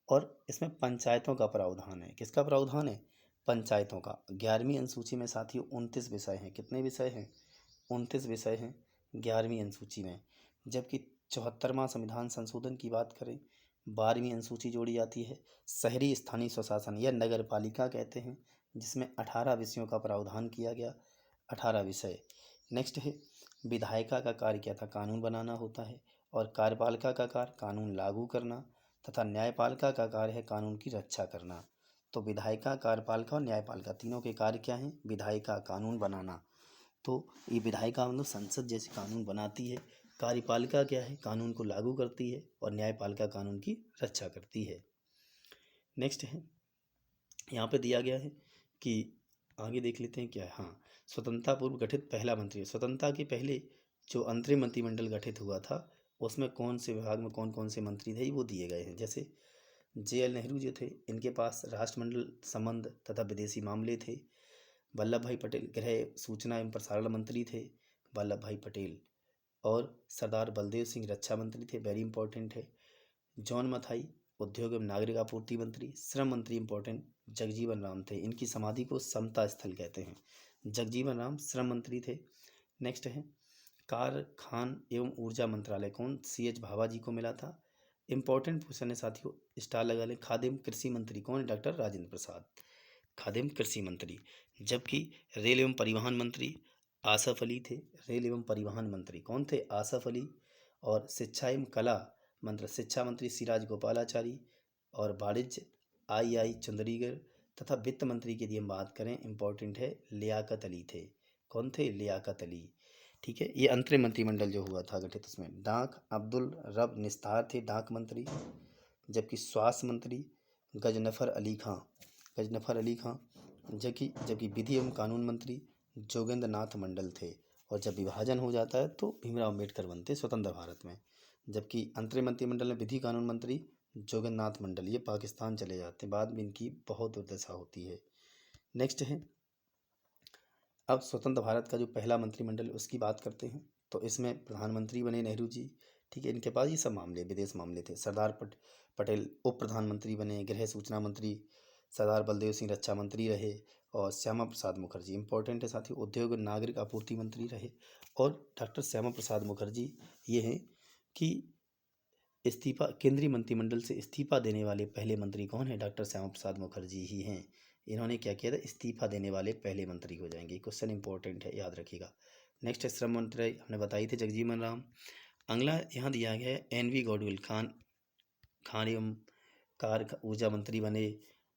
और इसमें पंचायतों का प्रावधान है। किसका प्रावधान है? पंचायतों का। 11वीं अनुसूची में साथियों 29 विषय हैं। कितने विषय हैं? 29 विषय हैं 11वीं अनुसूची में। जबकि 74वां संविधान संशोधन की बात करें, 12वीं अनुसूची जोड़ी जाती है, शहरी स्थानीय स्वशासन या नगर पालिका कहते हैं, जिसमें 18 विषयों का प्रावधान किया गया। 18 विषय। नेक्स्ट है विधायिका का कार्य क्या था? कानून बनाना होता है। और कार्यपालिका का कार्य कानून लागू करना, तथा न्यायपालिका का कार्य है कानून की रक्षा करना। तो विधायिका, कार्यपालिका और न्यायपालिका तीनों के कार्य क्या हैं? विधायिका कानून बनाना, तो ये विधायिका मतलब संसद जैसे कानून बनाती है। कार्यपालिका क्या है? कानून को लागू करती है। और न्यायपालिका कानून की रक्षा करती है। नेक्स्ट है यहाँ पे दिया गया है कि आगे देख लेते हैं क्या है। हाँ, स्वतंत्रता पूर्व गठित पहला मंत्री, स्वतंत्रता के पहले जो अंतरिम मंत्रिमंडल गठित हुआ था उसमें कौन से विभाग में कौन कौन से मंत्री थे वो दिए गए हैं। जैसे जे.एल. नेहरू जो थे, इनके पास राष्ट्रमंडल संबंध तथा विदेशी मामले थे। वल्लभ भाई पटेल गृह, सूचना एवं प्रसारण मंत्री थे वल्लभ भाई पटेल। और सरदार बलदेव सिंह रक्षा मंत्री थे, वेरी इंपॉर्टेंट है। जॉन मथाई उद्योग एवं नागरिक आपूर्ति मंत्री। श्रम मंत्री इंपॉर्टेंट जगजीवन राम थे, इनकी समाधि को समता स्थल कहते हैं। जगजीवन राम श्रम मंत्री थे। नेक्स्ट है कारखान एवं ऊर्जा मंत्रालय कौन? सी.एच. भाभा जी को मिला था। इंपॉर्टेंट क्वेश्चन है साथियों, स्टार लगा लें। खादिम कृषि मंत्री कौन है? डॉक्टर राजेंद्र प्रसाद, खादिम कृषि मंत्री। जबकि रेल एवं परिवहन मंत्री आसफ अली थे। रेल एवं परिवहन मंत्री कौन थे? आसफ अली। और शिक्षा एवं कला मंत्री, शिक्षा मंत्री सिराज गोपालाचारी। और वाणिज्य आई चंद्रीगढ़। तथा वित्त मंत्री की यदि हम बात करें, इंपॉर्टेंट है लियाकत अली थे। कौन थे? लियाकत अली। ठीक है, ये अंतरिम मंत्रिमंडल जो हुआ था गठित, उसमें डाक अब्दुल रब निस्तार थे डाक मंत्री। जबकि स्वास्थ्य मंत्री गजनफर अली खां, जबकि विधि एवं कानून मंत्री जोगेंद्र नाथ मंडल थे। और जब विभाजन हो जाता है तो भीमराव अम्बेडकर बनते स्वतंत्र भारत में, जबकि अंतरिम मंत्रिमंडल में विधि कानून मंत्री जोगेंद्र नाथ मंडल ये पाकिस्तान चले जाते हैं। बाद में इनकी बहुत दुर्दशा होती है। नेक्स्ट है, अब स्वतंत्र भारत का जो पहला मंत्रिमंडल उसकी बात करते हैं। तो इसमें प्रधानमंत्री बने नेहरू जी, ठीक है, इनके पास ये सब मामले विदेश मामले थे। सरदार पटेल उप प्रधानमंत्री बने। गृह सूचना मंत्री सरदार बलदेव सिंह रक्षा मंत्री रहे। और श्यामा प्रसाद मुखर्जी इंपॉर्टेंट है साथियों, उद्योग और नागरिक आपूर्ति मंत्री रहे। और डॉक्टर श्यामा प्रसाद मुखर्जी ये हैं कि इस्तीफा, केंद्रीय मंत्रिमंडल से इस्तीफा देने वाले पहले मंत्री कौन है? डॉक्टर श्यामा प्रसाद मुखर्जी ही हैं। इन्होंने क्या किया था? इस्तीफा देने वाले पहले मंत्री हो जाएंगे। क्वेश्चन इंपॉर्टेंट है, याद रखिएगा। नेक्स्ट है श्रम मंत्री, हमने बताई थी जगजीवन राम। अगला यहाँ दिया गया है एन वी गौडविल, खान एवं कार ऊर्जा मंत्री बने।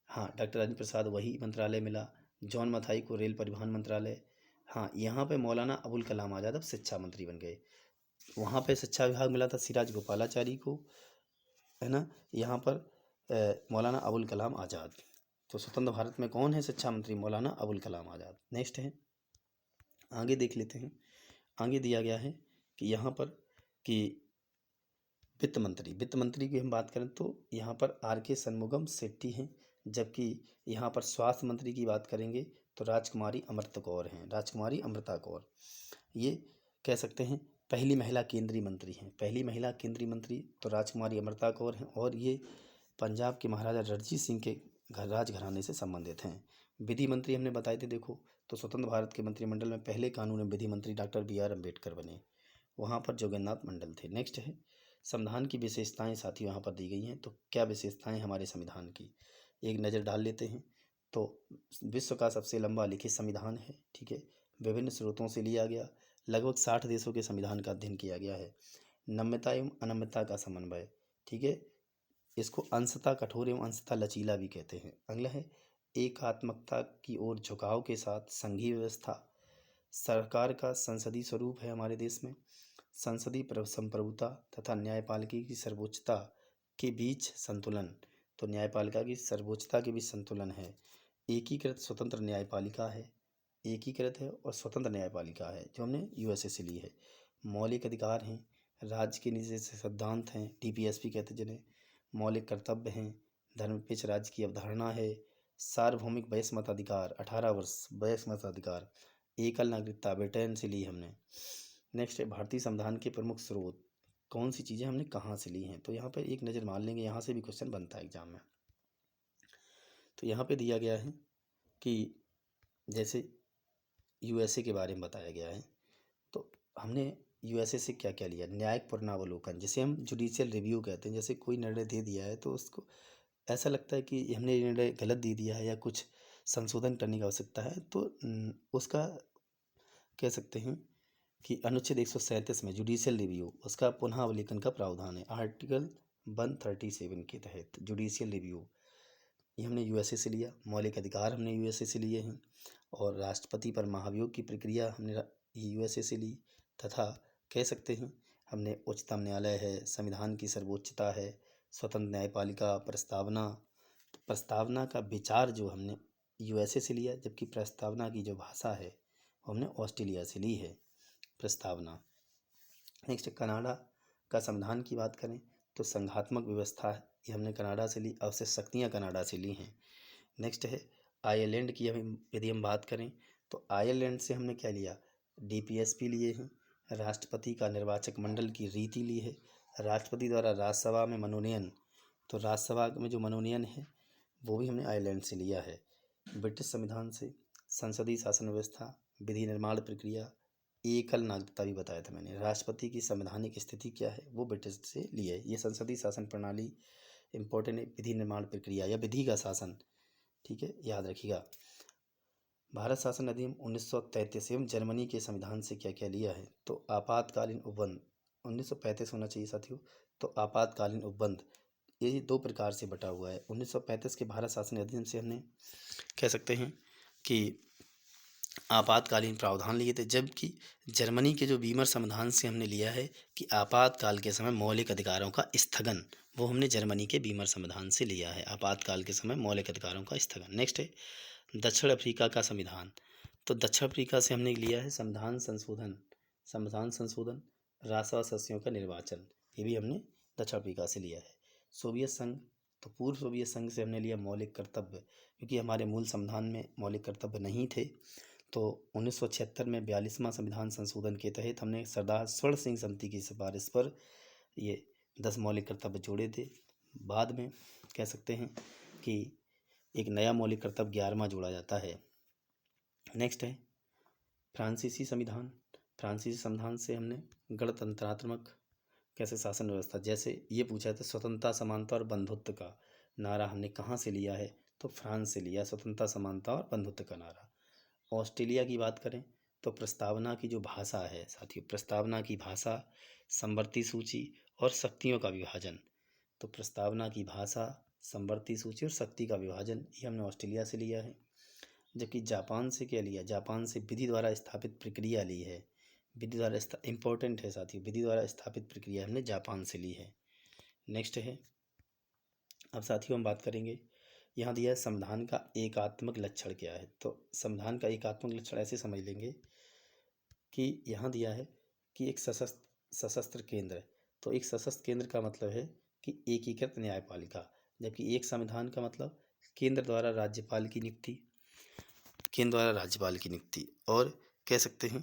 हाँ, डॉक्टर राजेंद्र प्रसाद वही मंत्रालय मिला। जॉन मथाई को रेल परिवहन मंत्रालय। हाँ, यहाँ पे मौलाना अबुल कलाम आज़ाद अब शिक्षा मंत्री बन गए। वहाँ पे शिक्षा विभाग मिला था सिराज गोपालाचारी को, है ना। यहाँ पर मौलाना अबुल कलाम आज़ाद। तो स्वतंत्र भारत में कौन है शिक्षा मंत्री? मौलाना अबुल कलाम आज़ाद। नेक्स्ट है, आगे देख लेते हैं। आगे दिया गया है कि यहाँ पर कि वित्त मंत्री की हम बात करें तो यहाँ पर आर के शनमुगम शेट्टी हैं। जबकि यहाँ पर स्वास्थ्य मंत्री की बात करेंगे तो राजकुमारी अमृता कौर हैं, राजकुमारी अमृता कौर। ये कह सकते हैं पहली महिला केंद्रीय मंत्री हैं। पहली महिला केंद्रीय मंत्री तो राजकुमारी अमृता कौर हैं। और ये पंजाब के महाराजा रणजीत सिंह के राजघराने से संबंधित हैं। विधि मंत्री हमने बताए थे, देखो तो स्वतंत्र भारत के मंत्रिमंडल में पहले कानून एवं विधि मंत्री डॉक्टर BR अम्बेडकर बने। वहाँ पर जोगेंद्रनाथ मंडल थे। नेक्स्ट है संविधान की विशेषताएं साथी यहाँ पर दी गई हैं। तो क्या विशेषताएं हमारे संविधान की एक नज़र डाल लेते हैं। तो विश्व का सबसे लंबा लिखित संविधान है, ठीक है, विभिन्न स्रोतों से लिया गया। लगभग 60 देशों के संविधान का अध्ययन किया गया है। नम्यता एवं अनम्यता का समन्वय, ठीक है, इसको अंशतः कठोर एवं अंशतः लचीला भी कहते हैं। अगला है एकात्मकता की ओर झुकाव के साथ संघीय व्यवस्था। सरकार का संसदीय स्वरूप है हमारे देश में। संसदीय संप्रभुता तथा न्यायपालिका की सर्वोच्चता के बीच संतुलन। तो न्यायपालिका की सर्वोच्चता के बीच संतुलन है। एकीकृत स्वतंत्र न्यायपालिका है, एकीकृत है और स्वतंत्र न्यायपालिका है जो हमने USA से ली है। मौलिक अधिकार हैं, राज्य के निजी सिद्धांत हैं, TPSP कहते हैं जिन्हें। मौलिक कर्तव्य हैं, धर्मनिरपेक्ष राज्य की अवधारणा है। सार्वभौमिक वयस्क मताधिकार 18 वर्ष वयस्क मताधिकार। एकल नागरिकता ब्रिटेन से ली हमने। नेक्स्ट है भारतीय संविधान के प्रमुख स्रोत, कौन सी चीज़ें हमने कहाँ से ली हैं। तो यहाँ पर एक नज़र मार लेंगे, यहाँ से भी क्वेश्चन बनता है एग्जाम में। तो यहाँ पे दिया गया है कि जैसे USA के बारे में बताया गया है। तो हमने USA से क्या क्या लिया? न्यायिक पुनरावलोकन, जिसे हम जुडिशियल रिव्यू कहते हैं। जैसे कोई निर्णय दे दिया है तो उसको ऐसा लगता है कि हमने ये निर्णय गलत दे दिया है या कुछ संशोधन करने की आवश्यकता है, तो उसका कह सकते हैं कि अनुच्छेद 137 में जुडिशियल रिव्यू, उसका पुनः अवलोकन का प्रावधान है। आर्टिकल 137 के तहत जुडिशियल रिव्यू ये हमने USA से लिया। मौलिक अधिकार हमने USA से लिए हैं। और राष्ट्रपति पर महाभियोग की प्रक्रिया हमने USA से ली। तथा कह सकते हैं हमने उच्चतम न्यायालय है, संविधान की सर्वोच्चता है, स्वतंत्र न्यायपालिका, प्रस्तावना का विचार जो हमने USA से लिया। जबकि प्रस्तावना की जो भाषा है वो हमने ऑस्ट्रेलिया से ली है, प्रस्तावना। नेक्स्ट कनाडा का संविधान की बात करें तो संघात्मक व्यवस्था है, ये हमने कनाडा से ली। अवशिष्ट शक्तियाँ कनाडा से ली हैं। नेक्स्ट है आयरलैंड की यदि हम बात करें तो आयरलैंड से हमने क्या लिया? DPSP लिए हैं। राष्ट्रपति का निर्वाचक मंडल की रीति ली है। राष्ट्रपति द्वारा राज्यसभा में मनोनयन, तो राज्यसभा में जो मनोनयन है वो भी हमने आयरलैंड से लिया है। ब्रिटिश संविधान से संसदीय शासन व्यवस्था, विधि निर्माण प्रक्रिया, एकल नागरिकता भी बताया था मैंने। राष्ट्रपति की संवैधानिक स्थिति क्या है वो ब्रिटिश से लिया है। ये संसदीय शासन प्रणाली इंपॉर्टेंट है। विधि निर्माण प्रक्रिया या विधि का शासन, ठीक है, याद रखिएगा। भारत शासन अधिनियम 1933 एवं जर्मनी के संविधान से क्या क्या लिया है? तो आपातकालीन उपबंध 1935 होना चाहिए साथियों। तो आपातकालीन उपबंध ये 2 प्रकार से बटा हुआ है। 1935 के भारत शासन अधिनियम से हमने कह सकते हैं कि आपातकालीन प्रावधान लिए थे, जबकि जर्मनी के जो वीमर संविधान से हमने लिया है कि आपातकाल के समय मौलिक अधिकारों का स्थगन, वो हमने जर्मनी के वीमर संविधान से लिया है, आपातकाल के समय मौलिक अधिकारों का स्थगन। नेक्स्ट है दक्षिण अफ्रीका का संविधान। तो दक्षिण अफ्रीका से हमने लिया है संविधान संशोधन, राजसभा सदस्यों का निर्वाचन, ये भी हमने दक्षिण अफ्रीका से लिया है। सोवियत संघ, तो पूर्व सोवियत संघ से हमने लिया मौलिक कर्तव्य, क्योंकि हमारे मूल संविधान में मौलिक कर्तव्य नहीं थे, तो 1976 में 42वां संविधान संशोधन के तहत हमने सरदार स्वर्ण सिंह समिति की सिफारिश पर ये 10 मौलिक कर्तव्य जोड़े थे। बाद में कह सकते हैं कि एक नया मौलिक कर्तव्य 11वां जोड़ा जाता है। नेक्स्ट है फ्रांसीसी संविधान। फ्रांसीसी संविधान से हमने गणतंत्रात्मक कैसे शासन व्यवस्था, जैसे ये पूछा था स्वतंत्रता, समानता और बंधुत्व का नारा हमने कहाँ से लिया है, तो फ्रांस से लिया, स्वतंत्रता, समानता और बंधुत्व का नारा। ऑस्ट्रेलिया की बात करें तो प्रस्तावना की जो भाषा है साथियों, प्रस्तावना की भाषा, समवर्ती सूची और शक्तियों का विभाजन, तो प्रस्तावना की भाषा, समवर्ती सूची और शक्ति का विभाजन, ये हमने ऑस्ट्रेलिया से लिया है। जबकि जापान से क्या लिया, जापान से विधि द्वारा स्थापित प्रक्रिया ली है, विधि द्वारा इम्पोर्टेंट है साथियों, विधि द्वारा स्थापित प्रक्रिया हमने जापान से ली है। नेक्स्ट है, अब साथियों हम बात करेंगे, यहाँ दिया है संविधान का एकात्मक लक्षण क्या है। तो संविधान का एकात्मक लक्षण ऐसे समझ लेंगे कि यहाँ दिया है कि एक सशस्त्र केंद्र, तो एक सशस्त्र केंद्र का मतलब है कि एकीकृत न्यायपालिका, जबकि एक संविधान का मतलब केंद्र द्वारा राज्यपाल की नियुक्ति, और कह सकते हैं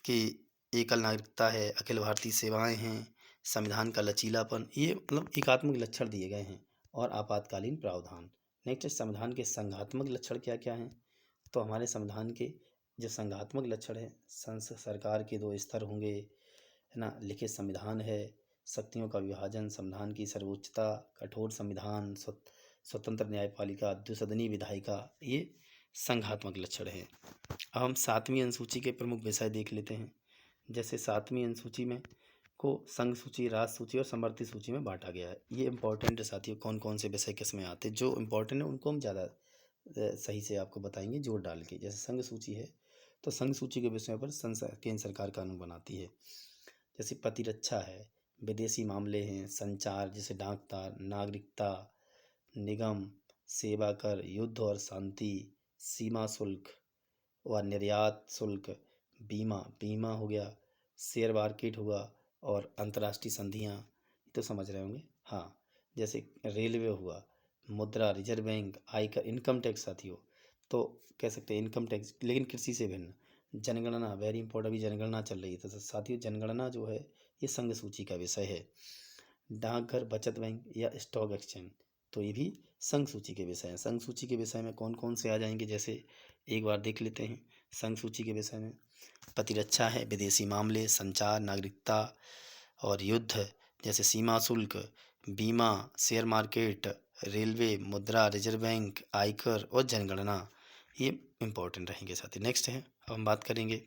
कि एकल नागरिकता है, अखिल भारतीय सेवाएं हैं, संविधान का लचीलापन, ये मतलब एकात्मक लक्षण दिए गए हैं, और आपातकालीन प्रावधान। नेक्स्ट, संविधान के संघात्मक लक्षण क्या क्या हैं, तो हमारे संविधान के जो संघात्मक लक्षण है, संसद सरकार के 2 स्तर होंगे, है ना, लिखित संविधान है, शक्तियों का विभाजन, संविधान की सर्वोच्चता, कठोर संविधान, स्वतंत्र न्यायपालिका, द्विसदनीय विधायिका, ये संघात्मक लक्षण हैं। अब हम 7वीं अनुसूची के प्रमुख विषय देख लेते हैं। जैसे 7वीं अनुसूची में को संघ सूची, राज सूची और समवर्ती सूची में बांटा गया है। ये इंपॉर्टेंट है साथियों, कौन कौन से विषय किस में आते हैं, जो इंपॉर्टेंट है उनको हम ज़्यादा सही से आपको बताएंगे जोड़ डाल के। जैसे संघ सूची है, तो संघ सूची के विषयों पर केंद्र सरकार कानून बनाती है। जैसे प्रतिरक्षा है, विदेशी मामले हैं, संचार जैसे डाक तार, नागरिकता, निगम, सेवा कर, युद्ध और शांति, सीमा शुल्क व निर्यात शुल्क, बीमा हो गया, शेयर मार्केट हुआ, और अंतर्राष्ट्रीय संधियाँ, तो समझ रहे होंगे। हाँ, जैसे रेलवे हुआ, मुद्रा, रिजर्व बैंक, आयकर, इनकम टैक्स साथियों, तो कह सकते हैं इनकम टैक्स, लेकिन कृषि से भिन्न। जनगणना, वेरी इंपॉर्टेंट, अभी जनगणना चल रही है, तो साथियों जनगणना जो है ये संघ सूची का विषय है। डाकघर, बचत बैंक या स्टॉक एक्सचेंज, तो ये भी संघ सूची के विषय हैं। संघ सूची के विषय में कौन कौन से आ जाएंगे, जैसे एक बार देख लेते हैं। संघ सूची के विषय में प्रतिरक्षा है, विदेशी मामले, संचार, नागरिकता और युद्ध, जैसे सीमा शुल्क, बीमा, शेयर मार्केट, रेलवे, मुद्रा, रिजर्व बैंक, आयकर और जनगणना, ये इंपॉर्टेंट रहेंगे साथी। नेक्स्ट है, अब हम बात करेंगे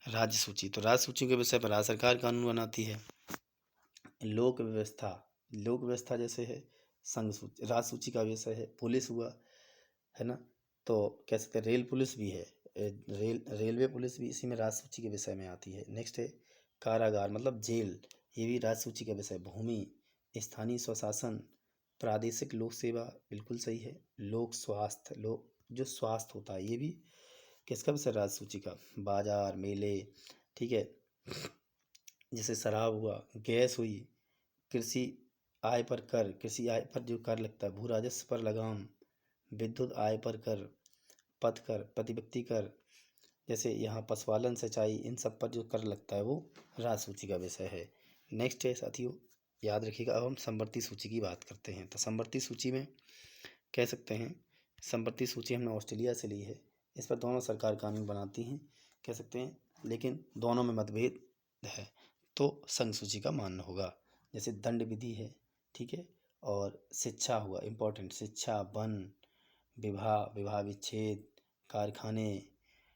राज्य सूची। तो राज्य सूची के विषय पर राज्य सरकार कानून बनाती है। लोक व्यवस्था जैसे है संघ सूची, राज्य सूची का विषय है। पुलिस हुआ, है ना, तो कह सकते हैं रेल पुलिस भी है, रेलवे पुलिस भी इसी में राज्य सूची के विषय में आती है। नेक्स्ट है कारागार मतलब जेल, ये भी राज्य सूची का विषय। भूमि, स्थानीय स्वशासन, प्रादेशिक लोक सेवा, बिल्कुल सही है। लोक स्वास्थ्य, जो स्वास्थ्य होता है, ये भी किसका विषय, राज्य सूची का। बाजार, मेले, ठीक है, जैसे शराब हुआ, गैस हुई, कृषि आय पर कर, कृषि आय पर जो कर लगता है, भू राजस्व पर लगाम, विद्युत आय पर कर, पथ कर, प्रति व्यक्ति कर, जैसे यहाँ पशुपालन, सिंचाई, इन सब पर जो कर लगता है वो राज्य सूची का विषय है। नेक्स्ट है साथियों, याद रखिएगा, अब हम समवर्ती सूची की बात करते हैं। तो समवर्ती सूची में कह सकते हैं, समवर्ती सूची हमने ऑस्ट्रेलिया से ली है, इस पर दोनों सरकार कानून बनाती हैं, कह सकते हैं, लेकिन दोनों में मतभेद है, तो संघ सूची का मान्य होगा। जैसे दंड विधि है, ठीक है, और शिक्षा हुआ इम्पोर्टेंट, शिक्षा, वन, विवाह विच्छेद, कारखाने,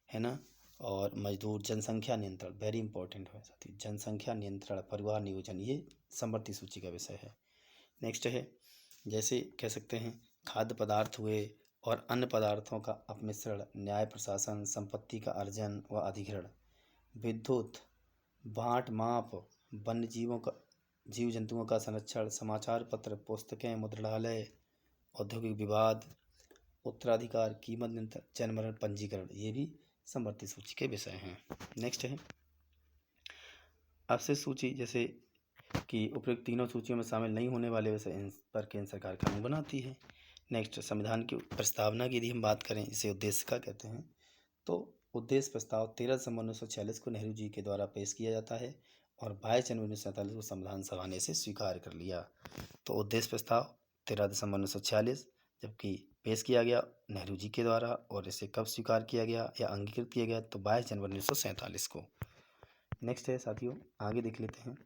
है ना, और मजदूर, जनसंख्या नियंत्रण, वेरी इंपॉर्टेंट है साथी, जनसंख्या नियंत्रण, परिवार नियोजन, ये समवर्ती सूची का विषय है। नेक्स्ट है, जैसे कह सकते हैं खाद्य पदार्थ हुए, और अन्य पदार्थों का अपमिश्रण, न्याय प्रशासन, संपत्ति का अर्जन व अधिग्रहण, विद्युत, बाँट माप, वन्य जीवों का जीव जंतुओं का संरक्षण, समाचार पत्र, पुस्तकें, मुद्रणालय, औद्योगिक विवाद, उत्तराधिकार, कीमत नियंत्रण, जन्म मरण पंजीकरण, ये भी समवर्ती सूची के विषय हैं। नेक्स्ट है अवशिष्ट सूची, जैसे कि उपयुक्त तीनों सूचियों में शामिल नहीं होने वाले विषय, इन पर केंद्र सरकार कानून बनाती है। नेक्स्ट, संविधान की प्रस्तावना की यदि हम बात करें, इसे उद्देश्य का कहते हैं। तो उद्देश्य प्रस्ताव 13 दिसंबर 1946 को नेहरू जी के द्वारा पेश किया जाता है और 22 जनवरी 1947 को संविधान सभा ने इसे स्वीकार कर लिया। तो उद्देश्य प्रस्ताव 13 दिसंबर 1946 जबकि पेश किया गया नेहरू जी के द्वारा, और इसे कब स्वीकार किया गया या अंगीकृत किया गया, तो 22 जनवरी 1947 को। नेक्स्ट है साथियों, आगे देख लेते हैं।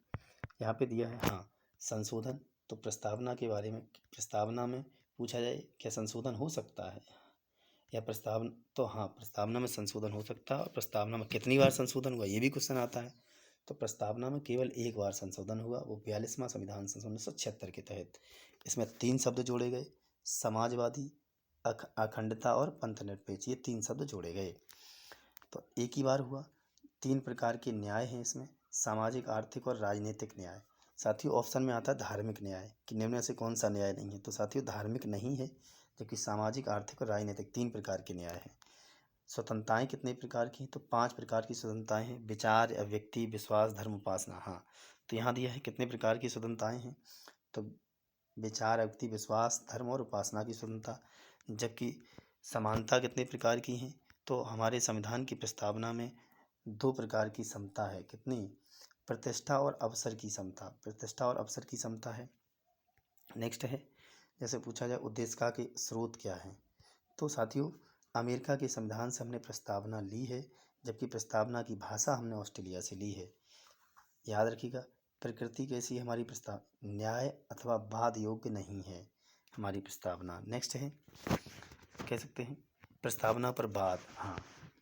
यहाँ पे दिया है हाँ संशोधन। तो प्रस्तावना के बारे में, प्रस्तावना में पूछा जाए क्या संशोधन हो सकता है या प्रस्तावना, तो हाँ प्रस्तावना में संशोधन हो सकता है। और प्रस्तावना में कितनी बार संशोधन हुआ ये भी क्वेश्चन आता है। तो प्रस्तावना में केवल एक बार संशोधन हुआ, वो 42वां संविधान संशोधन 1976 के तहत। इसमें 3 शब्द जोड़े गए, समाजवादी, अखंडता और पंथनिरपेक्ष, ये 3 शब्द जोड़े गए। तो एक ही बार हुआ। 3 प्रकार के न्याय हैं इसमें, सामाजिक, आर्थिक और राजनीतिक न्याय। साथियों ऑप्शन में आता है धार्मिक न्याय कि निम्न में से कौन सा न्याय नहीं है, तो साथियों धार्मिक नहीं है, जबकि सामाजिक, आर्थिक और राजनीतिक 3 प्रकार के न्याय हैं। स्वतंत्रताएं कितने प्रकार की हैं, तो 5 प्रकार की स्वतंत्रताएं हैं, विचार, अभिव्यक्ति, विश्वास, धर्म, उपासना। हाँ तो यहाँ दिया है कितने प्रकार की स्वतंत्रताएं हैं, तो विचार, अभिव्यक्ति, विश्वास, धर्म और उपासना की स्वतंत्रता। जबकि समानता कितने प्रकार की हैं, तो हमारे संविधान की प्रस्तावना में 2 प्रकार की समता है। कितनी, प्रतिष्ठा और अवसर की समता, प्रतिष्ठा और अवसर की समता है। नेक्स्ट है जैसे पूछा जाए उद्देश्य का के स्रोत क्या है, तो साथियों अमेरिका के संविधान से हमने प्रस्तावना ली है, जबकि प्रस्तावना की भाषा हमने ऑस्ट्रेलिया से ली है। याद रखिएगा, प्रकृति कैसी है हमारी प्रस्ताव, न्याय अथवा वाद योग्य नहीं है हमारी प्रस्तावना। नेक्स्ट है कह सकते हैं प्रस्तावना पर वाद, हाँ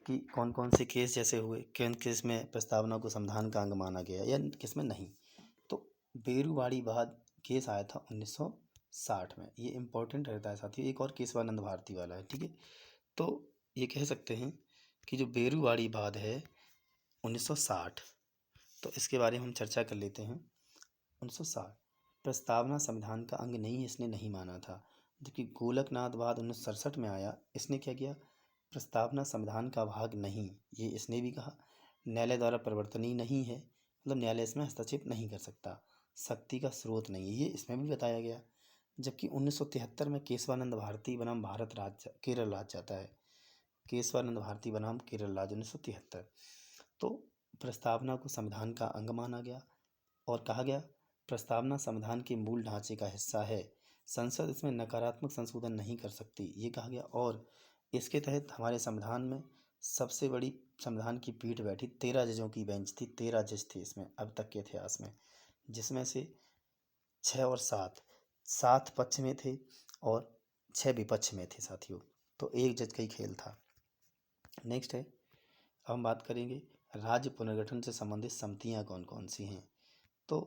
कि कौन कौन से केस जैसे हुए, किन केस में प्रस्तावना को संविधान का अंग माना गया या किस में नहीं। तो बेरुवाड़ी वाद केस आया था 1960 में, ये इंपॉर्टेंट रहता है साथियों। एक और केशवानंद भारती वाला है, ठीक है। तो ये कह सकते हैं कि जो बेरुवाड़ी वाद है 1960, तो इसके बारे में हम चर्चा कर लेते हैं। 1960 प्रस्तावना संविधान का अंग नहीं, इसने नहीं माना था। जबकि गोलकनाथवाद 1967 में आया, इसने क्या किया, प्रस्तावना संविधान का भाग नहीं, ये इसने भी कहा। न्यायालय द्वारा परिवर्तनीय नहीं है, मतलब न्यायालय इसमें हस्तक्षेप नहीं कर सकता, शक्ति का स्रोत नहीं है, ये इसमें भी बताया गया। जबकि 1973 में केशवानंद भारती बनाम भारत राज्य केरल राज्य आता है, केशवानंद भारती बनाम केरल राज्य 1973। तो प्रस्तावना को संविधान का अंग माना गया और कहा गया प्रस्तावना संविधान के मूल ढांचे का हिस्सा है, संसद इसमें नकारात्मक संशोधन नहीं कर सकती, ये कहा गया। और इसके तहत हमारे संविधान में सबसे बड़ी संविधान की पीठ बैठी, 13 जजों की बेंच थी, 13 जज थे इसमें अब तक के इतिहास में, जिसमें से 6 और 7 पक्ष में थे और 6 विपक्ष में थे साथियों। तो एक जज का ही खेल था। नेक्स्ट है अब हम बात करेंगे राज्य पुनर्गठन से संबंधित समितियां कौन कौन सी हैं। तो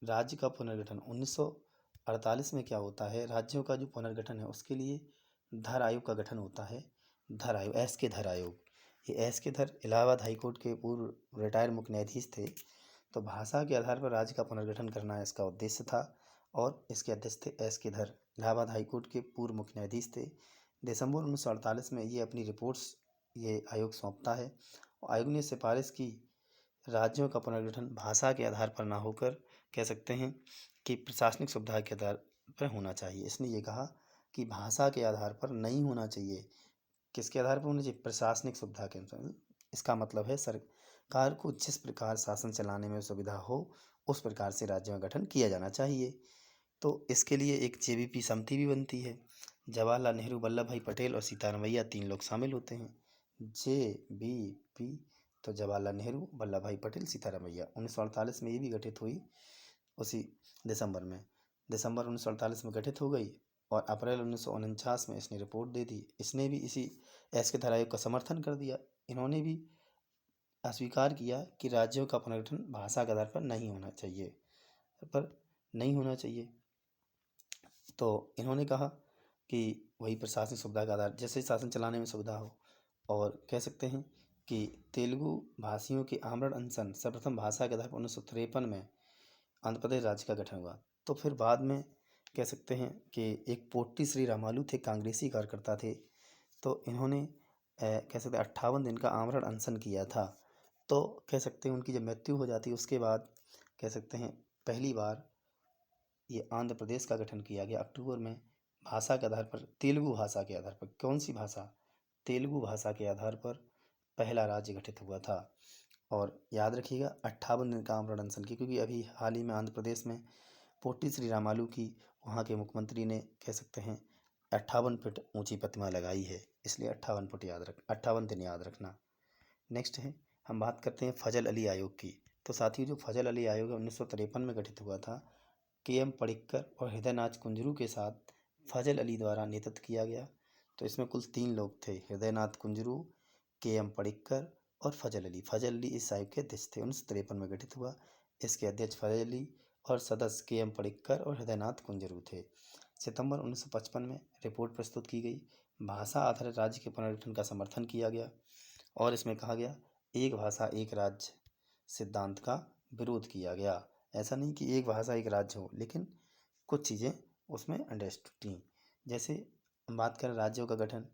राज्य का पुनर्गठन 1948 में क्या होता है, राज्यों का जो पुनर्गठन है उसके लिए धर आयोग का गठन होता है। धर आयोग, एस के धर आयोग, ये एस के धर इलाहाबाद हाईकोर्ट के पूर्व रिटायर्ड मुख्य न्यायाधीश थे। तो भाषा के आधार पर राज्य का पुनर्गठन करना इसका उद्देश्य था और इसके अध्यक्ष थे एस के धर, इलाहाबाद हाईकोर्ट के पूर्व मुख्य न्यायाधीश थे। दिसंबर 1948 में ये अपनी रिपोर्ट्स ये आयोग सौंपता है। आयोग ने सिफारिश की राज्यों का पुनर्गठन भाषा के आधार पर ना होकर कह सकते हैं कि प्रशासनिक सुविधा के आधार पर होना चाहिए। इसने ये कहा कि भाषा के आधार पर नहीं होना चाहिए, किसके आधार पर होना चाहिए, प्रशासनिक सुविधा के अनुसार। इसका मतलब है सरकार को जिस प्रकार शासन चलाने में सुविधा हो उस प्रकार से राज्यों का गठन किया जाना चाहिए। तो इसके लिए एक जेबीपी समिति भी बनती है, जवाहरलाल नेहरू, वल्लभ भाई पटेल और सीतारामैया 3 लोग शामिल होते हैं। जेबीपी, तो जवाहरलाल नेहरू, वल्लभ भाई पटेल, सीतारामैया। 1948 में ये भी गठित हुई, उसी दिसंबर 1948 में गठित हो गई और अप्रैल 1949 में इसने रिपोर्ट दे दी। इसने भी इसी एस के धर आयोग का समर्थन कर दिया। इन्होंने भी अस्वीकार किया कि राज्यों का पुनर्गठन भाषा के आधार पर नहीं होना चाहिए, तो इन्होंने कहा कि वही प्रशासनिक सुविधा का आधार, जैसे शासन चलाने में सुविधा हो। और कह सकते हैं कि तेलुगु भाषियों के आमरण अनशन सर्वप्रथम भाषा के आधार पर 1953 में आंध्र प्रदेश राज्य का गठन हुआ। तो फिर बाद में कह सकते हैं कि एक पोट्टी श्री रामालू थे, कांग्रेसी कार्यकर्ता थे, तो इन्होंने कह सकते हैं 58 दिन का आमरण अनशन किया था। तो कह सकते हैं उनकी जब मृत्यु हो जाती है उसके बाद कह सकते हैं पहली बार ये आंध्र प्रदेश का गठन किया गया अक्टूबर में। भाषा के आधार पर तेलुगु भाषा के आधार पर, कौन सी भाषा, तेलुगु भाषा के आधार पर पहला राज्य गठित हुआ था। और याद रखिएगा 58 दिन का आमरण अनशन की, क्योंकि अभी हाल ही में आंध्र प्रदेश में पोट्टी श्री रामालू की वहाँ के मुख्यमंत्री ने कह सकते हैं 58 फीट ऊंची प्रतिमा लगाई है, इसलिए 58 दिन याद रखना। नेक्स्ट है, हम बात करते हैं फजल अली आयोग की। तो साथियों जो फजल अली आयोग है 1953 में गठित हुआ था। के.एम. पडिक्कर और हृदयनाथ कुंजरू के साथ फजल अली द्वारा नेतृत्व किया गया। तो इसमें कुल 3 लोग थे, हृदयनाथ कुंजरू, के.एम. पडिक्कर और फजल अली। फजल अली इस आयोग के अध्यक्ष थे। 1953 में गठित हुआ। इसके अध्यक्ष फजल अली और सदस्य के.एम. पडिक्कर और हृदयनाथ कुंजरू थे। सितंबर 1955 में रिपोर्ट प्रस्तुत की गई। भाषा आधारित राज्य के पुनर्गठन का समर्थन किया गया और इसमें कहा गया एक भाषा एक राज्य सिद्धांत का विरोध किया गया। ऐसा नहीं कि एक भाषा एक राज्य हो, लेकिन कुछ चीज़ें उसमें अंडरस्टूड थी। जैसे हम बात करें राज्यों का गठन,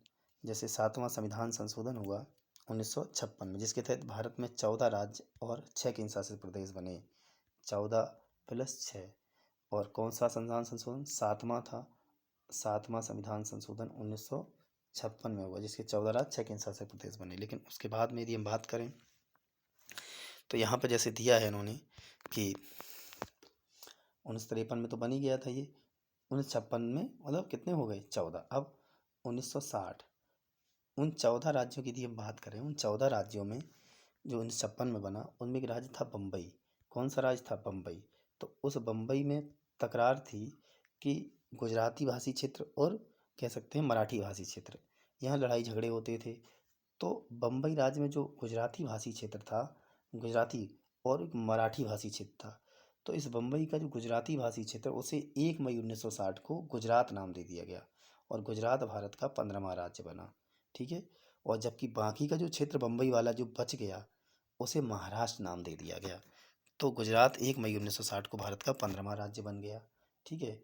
जैसे 7वां संविधान संशोधन हुआ 1956 में, जिसके तहत भारत में 14 राज्य और 6 केंद्र शासित प्रदेश बने। 14 प्लस 6। और कौन सा संविधान संशोधन? 7वां था। 7वां संविधान संशोधन 1956 में हुआ, जिसके 14 राज्य 6 केंद्र शासित प्रदेश बने। लेकिन उसके बाद में यदि हम बात करें तो यहाँ पर जैसे दिया है इन्होंने कि 1953 में तो बन ही गया था ये, 1956 में मतलब कितने हो गए? 14। अब 1960 उन 14 राज्यों की यदि हम बात करें, उन 14 राज्यों में जो 1956 में बना उनमें एक राज्य था बम्बई। कौन सा राज्य था? बम्बई। तो उस बम्बई में तकरार थी कि गुजराती भाषी क्षेत्र और कह सकते हैं मराठी भाषी क्षेत्र, यहाँ लड़ाई झगड़े होते थे। तो बम्बई राज्य में जो गुजराती भाषी क्षेत्र था, गुजराती और एक मराठी भाषी क्षेत्र था, तो इस बम्बई का जो गुजराती भाषी क्षेत्र उसे 1 मई 1960 को गुजरात नाम दे दिया गया और गुजरात भारत का 15वां राज्य बना। ठीक है। और जबकि बाकी का जो क्षेत्र बम्बई वाला जो बच गया उसे महाराष्ट्र नाम दे दिया गया। तो गुजरात 1 मई 1960 को भारत का 15वां राज्य बन गया। ठीक है।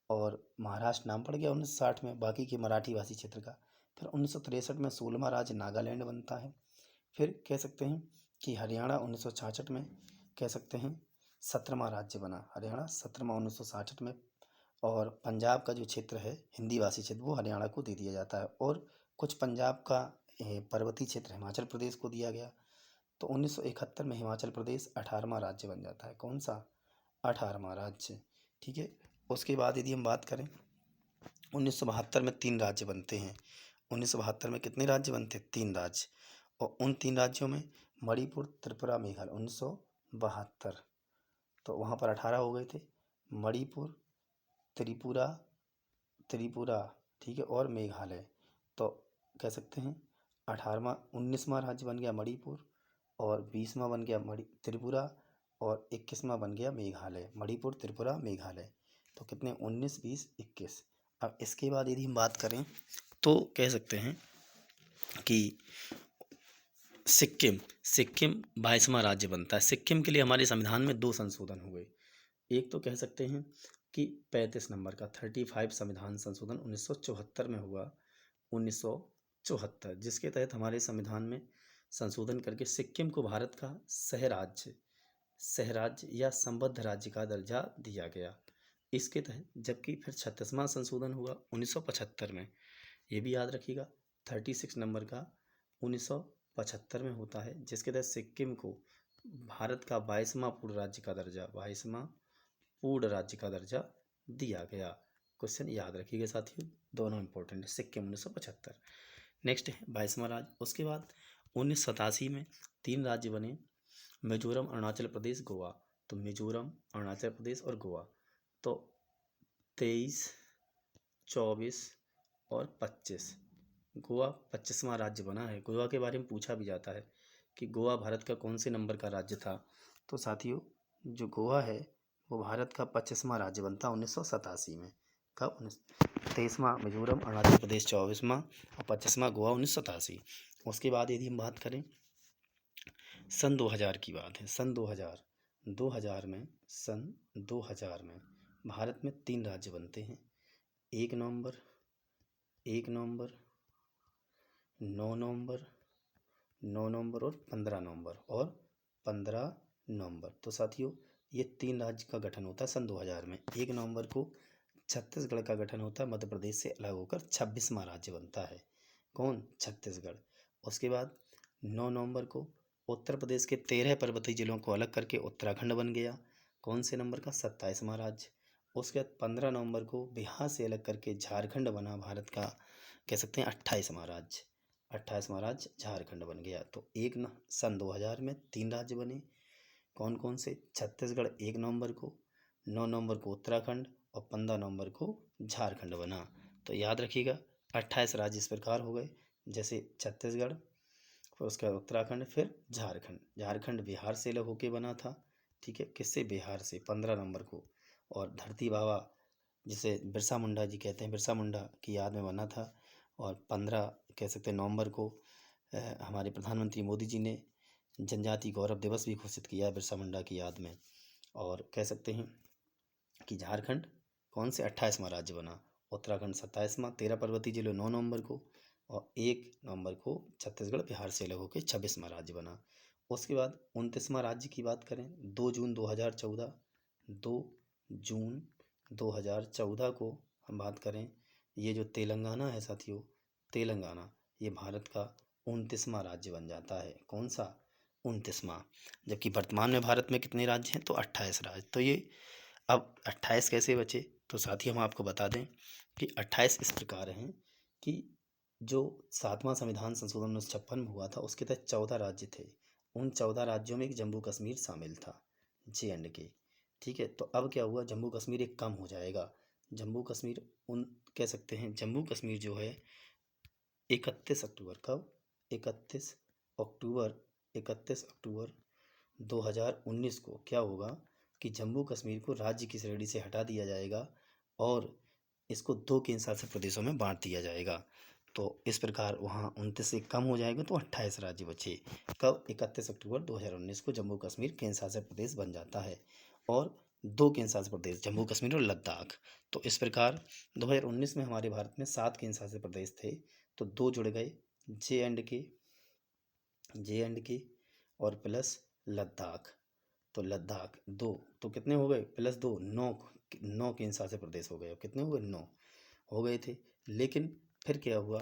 और महाराष्ट्र नाम पड़ गया 1960 में बाकी के मराठी भाषी क्षेत्र का। फिर 1963 में 16वां राज्य नागालैंड बनता है। फिर कह सकते हैं कि हरियाणा 1966 में कह सकते हैं 17वां राज्य बना। हरियाणा 17वां 1966 में। और पंजाब का जो क्षेत्र है हिंदी भाषी क्षेत्र वो हरियाणा को दे दिया जाता है और कुछ पंजाब का पर्वतीय क्षेत्र हिमाचल प्रदेश को दिया गया। तो 1971 में हिमाचल प्रदेश 18वां राज्य बन जाता है। कौन सा? 18वां राज्य। ठीक है। उसके बाद यदि हम बात करें 1972 में 3 राज्य बनते हैं। 1972 में कितने राज्य बनते हैं? 3 राज्य। और उन 3 राज्यों में मणिपुर, त्रिपुरा, मेघालय। 1972 तो वहाँ पर 18 हो गए थे। मणिपुर, त्रिपुरा, ठीक है, और मेघालय। तो कह सकते हैं 18वां 19वां राज्य बन गया मणिपुर और 20वां बन गया त्रिपुरा और 21वां बन गया मेघालय। मणिपुर, त्रिपुरा, मेघालय। तो कितने? 19, 20, 21। अब इसके बाद यदि हम बात करें तो कह सकते हैं कि सिक्किम 22वां राज्य बनता है। सिक्किम के लिए हमारे संविधान में 2 संशोधन हुए। एक तो कह सकते हैं कि 35 नंबर का 35 संविधान संशोधन 1974 में हुआ। 1974 जिसके तहत हमारे संविधान में संशोधन करके सिक्किम को भारत का सहराज्य या संबद्ध राज्य का दर्जा दिया गया। इसके तहत जबकि फिर 36वां संशोधन हुआ 1975 में। ये भी याद रखिएगा 36 नंबर का 1975 में होता है, जिसके तहत सिक्किम को भारत का 22वां पूर्ण राज्य का दर्जा दिया गया। क्वेश्चन याद रखिएगा साथियों, दोनों इंपॉर्टेंट है। सिक्किम 1975। नेक्स्ट है 22वां राज्य। उसके बाद 1987 में 3 राज्य बने, मिजोरम, अरुणाचल प्रदेश, गोवा। तो मिजोरम, अरुणाचल प्रदेश और गोवा। तो 23, 24 और 25। गोवा 25वां राज्य बना है। गोवा के बारे में पूछा भी जाता है कि गोवा भारत का कौन से नंबर का राज्य था। तो साथियों जो गोवा है वो भारत का 25वां राज्य बनता 1987 में। कब 23वां मिजोरम, अरुणाचल प्रदेश 24वां और 25वां गोवा 1987। उसके बाद यदि हम बात करें सन 2000 की बात है, सन 2000 में, सन 2000 में भारत में 3 राज्य बनते हैं। 1 नवंबर, 9 नवंबर, 9 नवंबर और 15 नवंबर और 15 नवंबर। तो साथियों ये 3 राज्य का गठन होता है सन 2000 में। 1 नवंबर को छत्तीसगढ़ का गठन होता है, मध्य प्रदेश से अलग होकर 26वां राज्य बनता है। कौन? छत्तीसगढ़। उसके बाद 9 नवंबर को उत्तर प्रदेश के 13 पर्वतीय जिलों को अलग करके उत्तराखंड बन गया। कौन से नंबर का? 27वां राज्य। उसके बाद 15 नवंबर को बिहार से अलग करके झारखंड बना, भारत का कह सकते हैं 28वां राज्य। 28वां राज्य झारखंड बन गया। तो सन 2000 में 3 राज्य बने। कौन कौन से? छत्तीसगढ़ 1 नवंबर को, 9 नवंबर को उत्तराखंड और 15 नवंबर को झारखंड बना। तो याद रखिएगा 28 राज्य इस प्रकार हो गए, जैसे छत्तीसगढ़, फिर उसके बाद उत्तराखंड, फिर झारखंड। झारखंड बिहार से अलग होके बना था, ठीक है। किससे? बिहार से, 15 नवंबर को। और धरती बाबा जिसे बिरसा मुंडा जी कहते हैं, बिरसा मुंडा की याद में बना था। और 15 कह सकते हैं नवंबर को हमारे प्रधानमंत्री मोदी जी ने जनजाति गौरव दिवस भी घोषित किया है बिरसा मुंडा की याद में। और कह सकते हैं कि झारखंड कौन से 28वां राज्य बना, उत्तराखंड 27वां, 13 पर्वतीय जिले 9 नवंबर को और 1 नवंबर को छत्तीसगढ़ बिहार से अलग होकर 26वां राज्य बना। उसके बाद 29वां राज्य की बात करें, 2 जून 2014, 2 जून 2014 को हम बात करें, ये जो तेलंगाना है साथियों, तेलंगाना ये भारत का 29वां राज्य बन जाता है। कौन सा? 29वां। जबकि वर्तमान में भारत में कितने राज्य हैं? तो 28 राज्य। तो ये अब 28 कैसे बचे? तो साथी हम आपको बता दें कि 28 इस प्रकार हैं कि जो 7वां संविधान संशोधन 1956 में हुआ था उसके तहत 14 राज्य थे। उन 14 राज्यों में एक जम्मू कश्मीर शामिल था, J&K, ठीक है। तो अब क्या हुआ, जम्मू कश्मीर एक कम हो जाएगा। जम्मू कश्मीर कह सकते हैं जम्मू कश्मीर जो है 31 अक्टूबर, कब? 31 अक्टूबर 2019 को क्या होगा कि जम्मू कश्मीर को राज्य की श्रेणी से हटा दिया जाएगा और इसको 2 केंद्र शासित प्रदेशों में बांट दिया जाएगा। तो इस प्रकार वहाँ 29 से कम हो जाएगा तो 28 राज्य बचे। कब? 31 अक्टूबर 2019 को जम्मू कश्मीर केंद्र शासित प्रदेश बन जाता है और 2 केंद्र शासित प्रदेश जम्मू कश्मीर और लद्दाख। तो इस प्रकार 2019 में हमारे भारत में 7 केंद्र शासित प्रदेश थे, तो 2 जुड़ गए, J&K और प्लस लद्दाख। तो लद्दाख 2, तो कितने हो गए? प्लस 2, 9 केंद्र शासित प्रदेश हो गए। कितने हो गए? 9 हो गए थे। लेकिन फिर क्या हुआ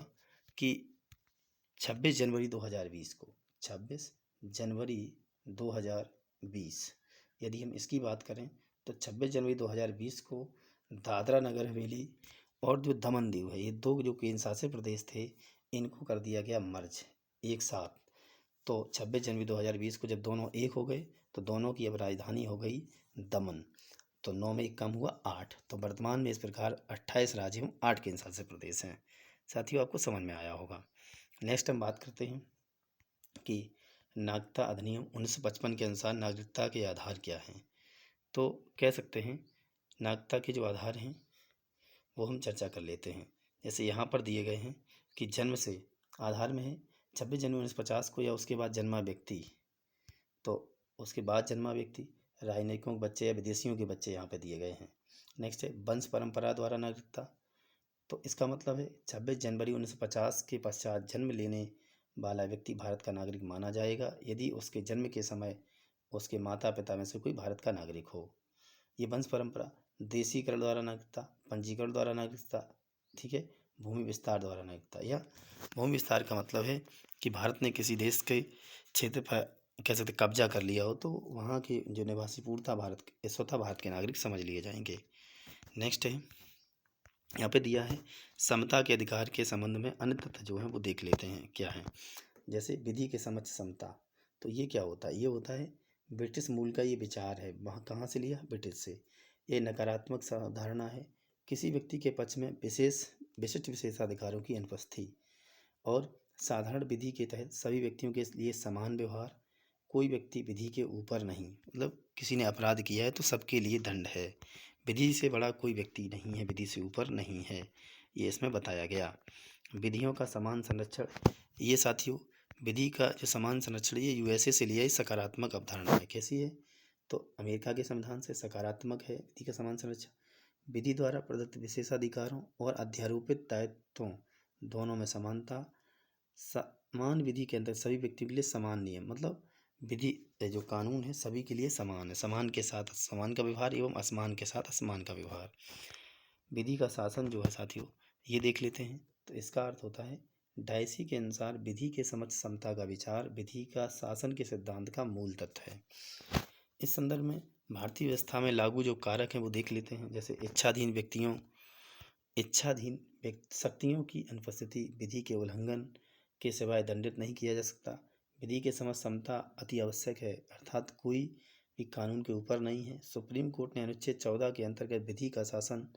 कि 26 जनवरी 2020 को, 26 जनवरी 2020 यदि हम इसकी बात करें तो 26 जनवरी 2020 को दादरा नगर हवेली और जो दमन दीव है, ये 2 जो केंद्र शासित प्रदेश थे इनको कर दिया गया मर्ज एक साथ। तो 26 जनवरी 2020 को जब दोनों एक हो गए तो दोनों की अब राजधानी हो गई दमन। तो 9 में एक कम हुआ 8। तो वर्तमान में इस प्रकार 28 राज्य एवं 8 केंद्र शासित प्रदेश हैं। साथियों आपको समझ में आया होगा। नेक्स्ट हम बात करते हैं कि नागरिकता अधिनियम 1955 के अनुसार नागरिकता के आधार क्या हैं। तो कह सकते हैं नागरिकता के जो आधार हैं वो हम चर्चा कर लेते हैं। जैसे यहाँ पर दिए गए हैं कि जन्म से आधार में है 26 जनवरी 1950 को या उसके बाद जन्मा व्यक्ति, तो उसके बाद जन्मा व्यक्ति, राजनयिकों के बच्चे या विदेशियों के बच्चे यहाँ पे दिए गए हैं। नेक्स्ट है वंश परंपरा द्वारा नागरिकता। तो इसका मतलब है 26 जनवरी 1950 के पश्चात जन्म लेने वाला व्यक्ति भारत का नागरिक माना जाएगा यदि उसके जन्म के समय उसके माता पिता में से कोई भारत का नागरिक हो। ये वंश परंपरा। देशीकरण द्वारा नागरिकता, पंजीकरण द्वारा नागरिकता, ठीक है। भूमि विस्तार द्वारा नागरिकता, या भूमि विस्तार का मतलब है कि भारत ने किसी देश के क्षेत्र पर कह सकते कब्जा कर लिया हो तो वहाँ के जो निवासी स्वतः भारत के नागरिक समझ लिए जाएंगे। नेक्स्ट है यहाँ पे दिया है समता के अधिकार के संबंध में अन्य तथ्य जो हैं वो देख लेते हैं क्या है। जैसे विधि के समक्ष समता, तो ये क्या होता है? ये होता है ब्रिटिश मूल का ये विचार है। वहाँ कहाँ से लिया? ब्रिटिश से। ये नकारात्मक धारणा है किसी व्यक्ति के पक्ष में विशिष्ट विशेषाधिकारों की अनुपस्थिति और साधारण विधि के तहत सभी व्यक्तियों के लिए समान व्यवहार, कोई व्यक्ति विधि के ऊपर नहीं, मतलब किसी ने अपराध किया है तो सबके लिए दंड है, विधि से बड़ा कोई व्यक्ति नहीं है, विधि से ऊपर नहीं है, ये इसमें बताया गया। विधियों का समान संरक्षण, ये साथियों विधि का जो समान संरक्षण ये यूएसए से लिया, सकारात्मक अवधारणा है। कैसी है? तो अमेरिका के संविधान से सकारात्मक है विधि का समान संरक्षण। विधि द्वारा प्रदत्त विशेषाधिकारों और अध्यारोपित दायित्वों दोनों में समानता। समान विधि के अंदर सभी व्यक्तियों के लिए समान नियम, मतलब विधि जो कानून है सभी के लिए समान है, समान के साथ समान का व्यवहार एवं असमान के साथ असमान का व्यवहार। विधि का शासन जो है साथियों ये देख लेते हैं। तो इसका अर्थ होता है डायसी के अनुसार विधि के समक्ष समता का विचार विधि का शासन के सिद्धांत का मूल तत्व है। इस संदर्भ में भारतीय व्यवस्था में लागू जो कारक हैं वो देख लेते हैं। जैसे इच्छाधीन शक्तियों की अनुपस्थिति, विधि के उल्लंघन के सिवाय दंडित नहीं किया जा सकता। विधि के समक्ष समता अति आवश्यक है, अर्थात कोई भी कानून के ऊपर नहीं है। सुप्रीम कोर्ट ने अनुच्छेद 14 के अंतर्गत विधि का शासन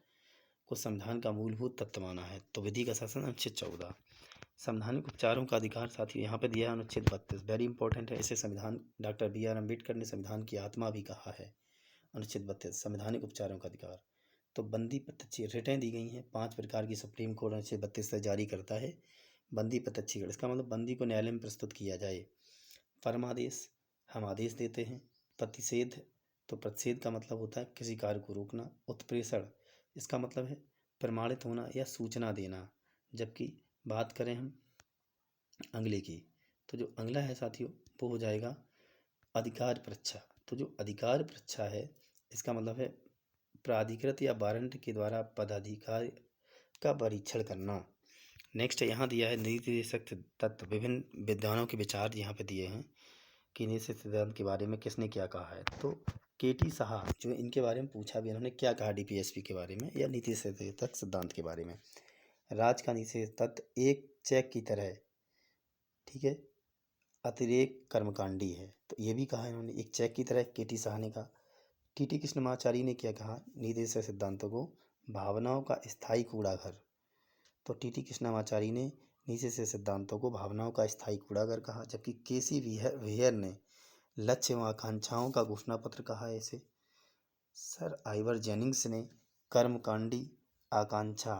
को संविधान का मूलभूत तत्व माना है। तो विधि का शासन अनुच्छेद 14। संवैधानिक उपचारों का अधिकार साथियों यहाँ पे दिया है अनुच्छेद 32, वेरी इंपॉर्टेंट है। इसे संविधान डॉक्टर BR अम्बेडकर ने संविधान की आत्मा भी कहा है। अनुच्छेद 32 संवैधानिक उपचारों का अधिकार। तो बंदी प्रत्यक्ष रिटें दी गई हैं 5 प्रकार की, सुप्रीम कोर्ट अनुच्छेद 32 से जारी करता है। बंदी प्रत्यक्षीकरण, इसका मतलब बंदी को न्यायालय में प्रस्तुत किया जाए। परमादेश, हम आदेश देते हैं। प्रतिषेध, तो प्रतिषेध का मतलब होता है किसी कार्य को रोकना। उत्प्रेषण, इसका मतलब है प्रमाणित होना या सूचना देना। जबकि बात करें हम अगले की, तो जो अगला है साथियों वो हो जाएगा अधिकार परीक्षा। तो जो अधिकार परीक्षा है इसका मतलब है प्राधिकृत या वारंट के द्वारा पदाधिकार का परीक्षण करना। नेक्स्ट यहाँ दिया है नीति निर्देशक तत्व, विभिन्न विद्वानों के विचार यहाँ पे दिए हैं कि नीति सिद्धांत के बारे में किसने क्या कहा है। तो KT साहा जो इनके बारे में पूछा भी, इन्होंने क्या कहा DPSP के बारे में या नीति निर्देशक सिद्धांत के बारे में। राज का नीति तत्व एक चेक की तरह, ठीक है, अतिरेक कर्मकांडी है। तो ये भी कहा इन्होंने एक चेक की तरह, KT साहा ने कहा। TT कृष्णमाचारी ने क्या कहा, नीति सिद्धांतों को भावनाओं का स्थायी कूड़ाघर। तो TT कृष्णमाचारी ने नीति से सिद्धांतों को भावनाओं का स्थायी कूड़ाघर कहा। जबकि KC व्हीयर ने लक्ष्य एवं आकांक्षाओं का घोषणा पत्र कहा है इसे। सर आइवर जेनिंग्स ने कर्मकांडी आकांक्षा,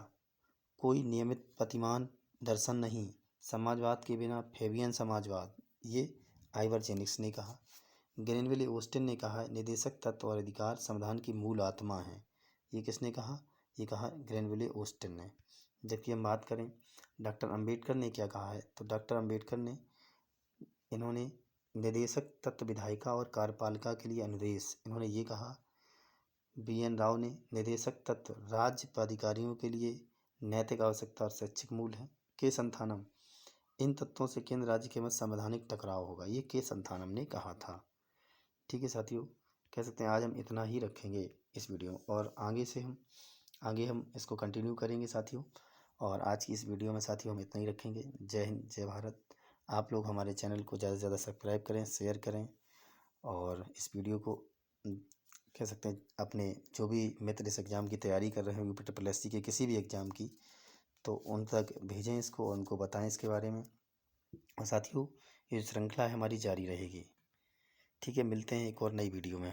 कोई नियमित प्रतिमान दर्शन नहीं, समाजवाद के बिना फेबियन समाजवाद, ये आइवर जेनिंग्स ने कहा। ग्रेनविले ऑस्टिन ने कहा निर्देशक तत्व और अधिकार संविधान की मूल आत्मा है। ये किसने कहा? ये कहा ग्रेनविले ऑस्टिन ने। जबकि हम बात करें डॉक्टर अंबेडकर ने क्या कहा है, तो डॉक्टर अंबेडकर ने इन्होंने निर्देशक तत्व विधायिका और कार्यपालिका के लिए अनुदेश, इन्होंने ये कहा। BN राव ने निर्देशक तत्व राज्य पदाधिकारियों के लिए नैतिक आवश्यकता और शैक्षिक मूल है। के संथानम, इन तत्वों से केंद्र राज्य के मध्य संवैधानिक टकराव होगा, ये के संथानम ने कहा था। ठीक है साथियों, कह सकते हैं आज हम इतना ही रखेंगे इस वीडियो, और आगे हम इसको कंटिन्यू करेंगे साथियों। और आज की इस वीडियो में साथियों हम इतना ही रखेंगे। जय हिंद, जय भारत। आप लोग हमारे चैनल को ज़्यादा से ज़्यादा सब्सक्राइब करें, शेयर करें, और इस वीडियो को कह सकते हैं अपने जो भी मित्र इस एग्ज़ाम की तैयारी कर रहे हैं UPSSC के किसी भी एग्ज़ाम की, तो उन तक भेजें इसको और उनको बताएं इसके बारे में। और साथियों ये श्रृंखला है हमारी जारी रहेगी। ठीक है, मिलते हैं एक और नई वीडियो में।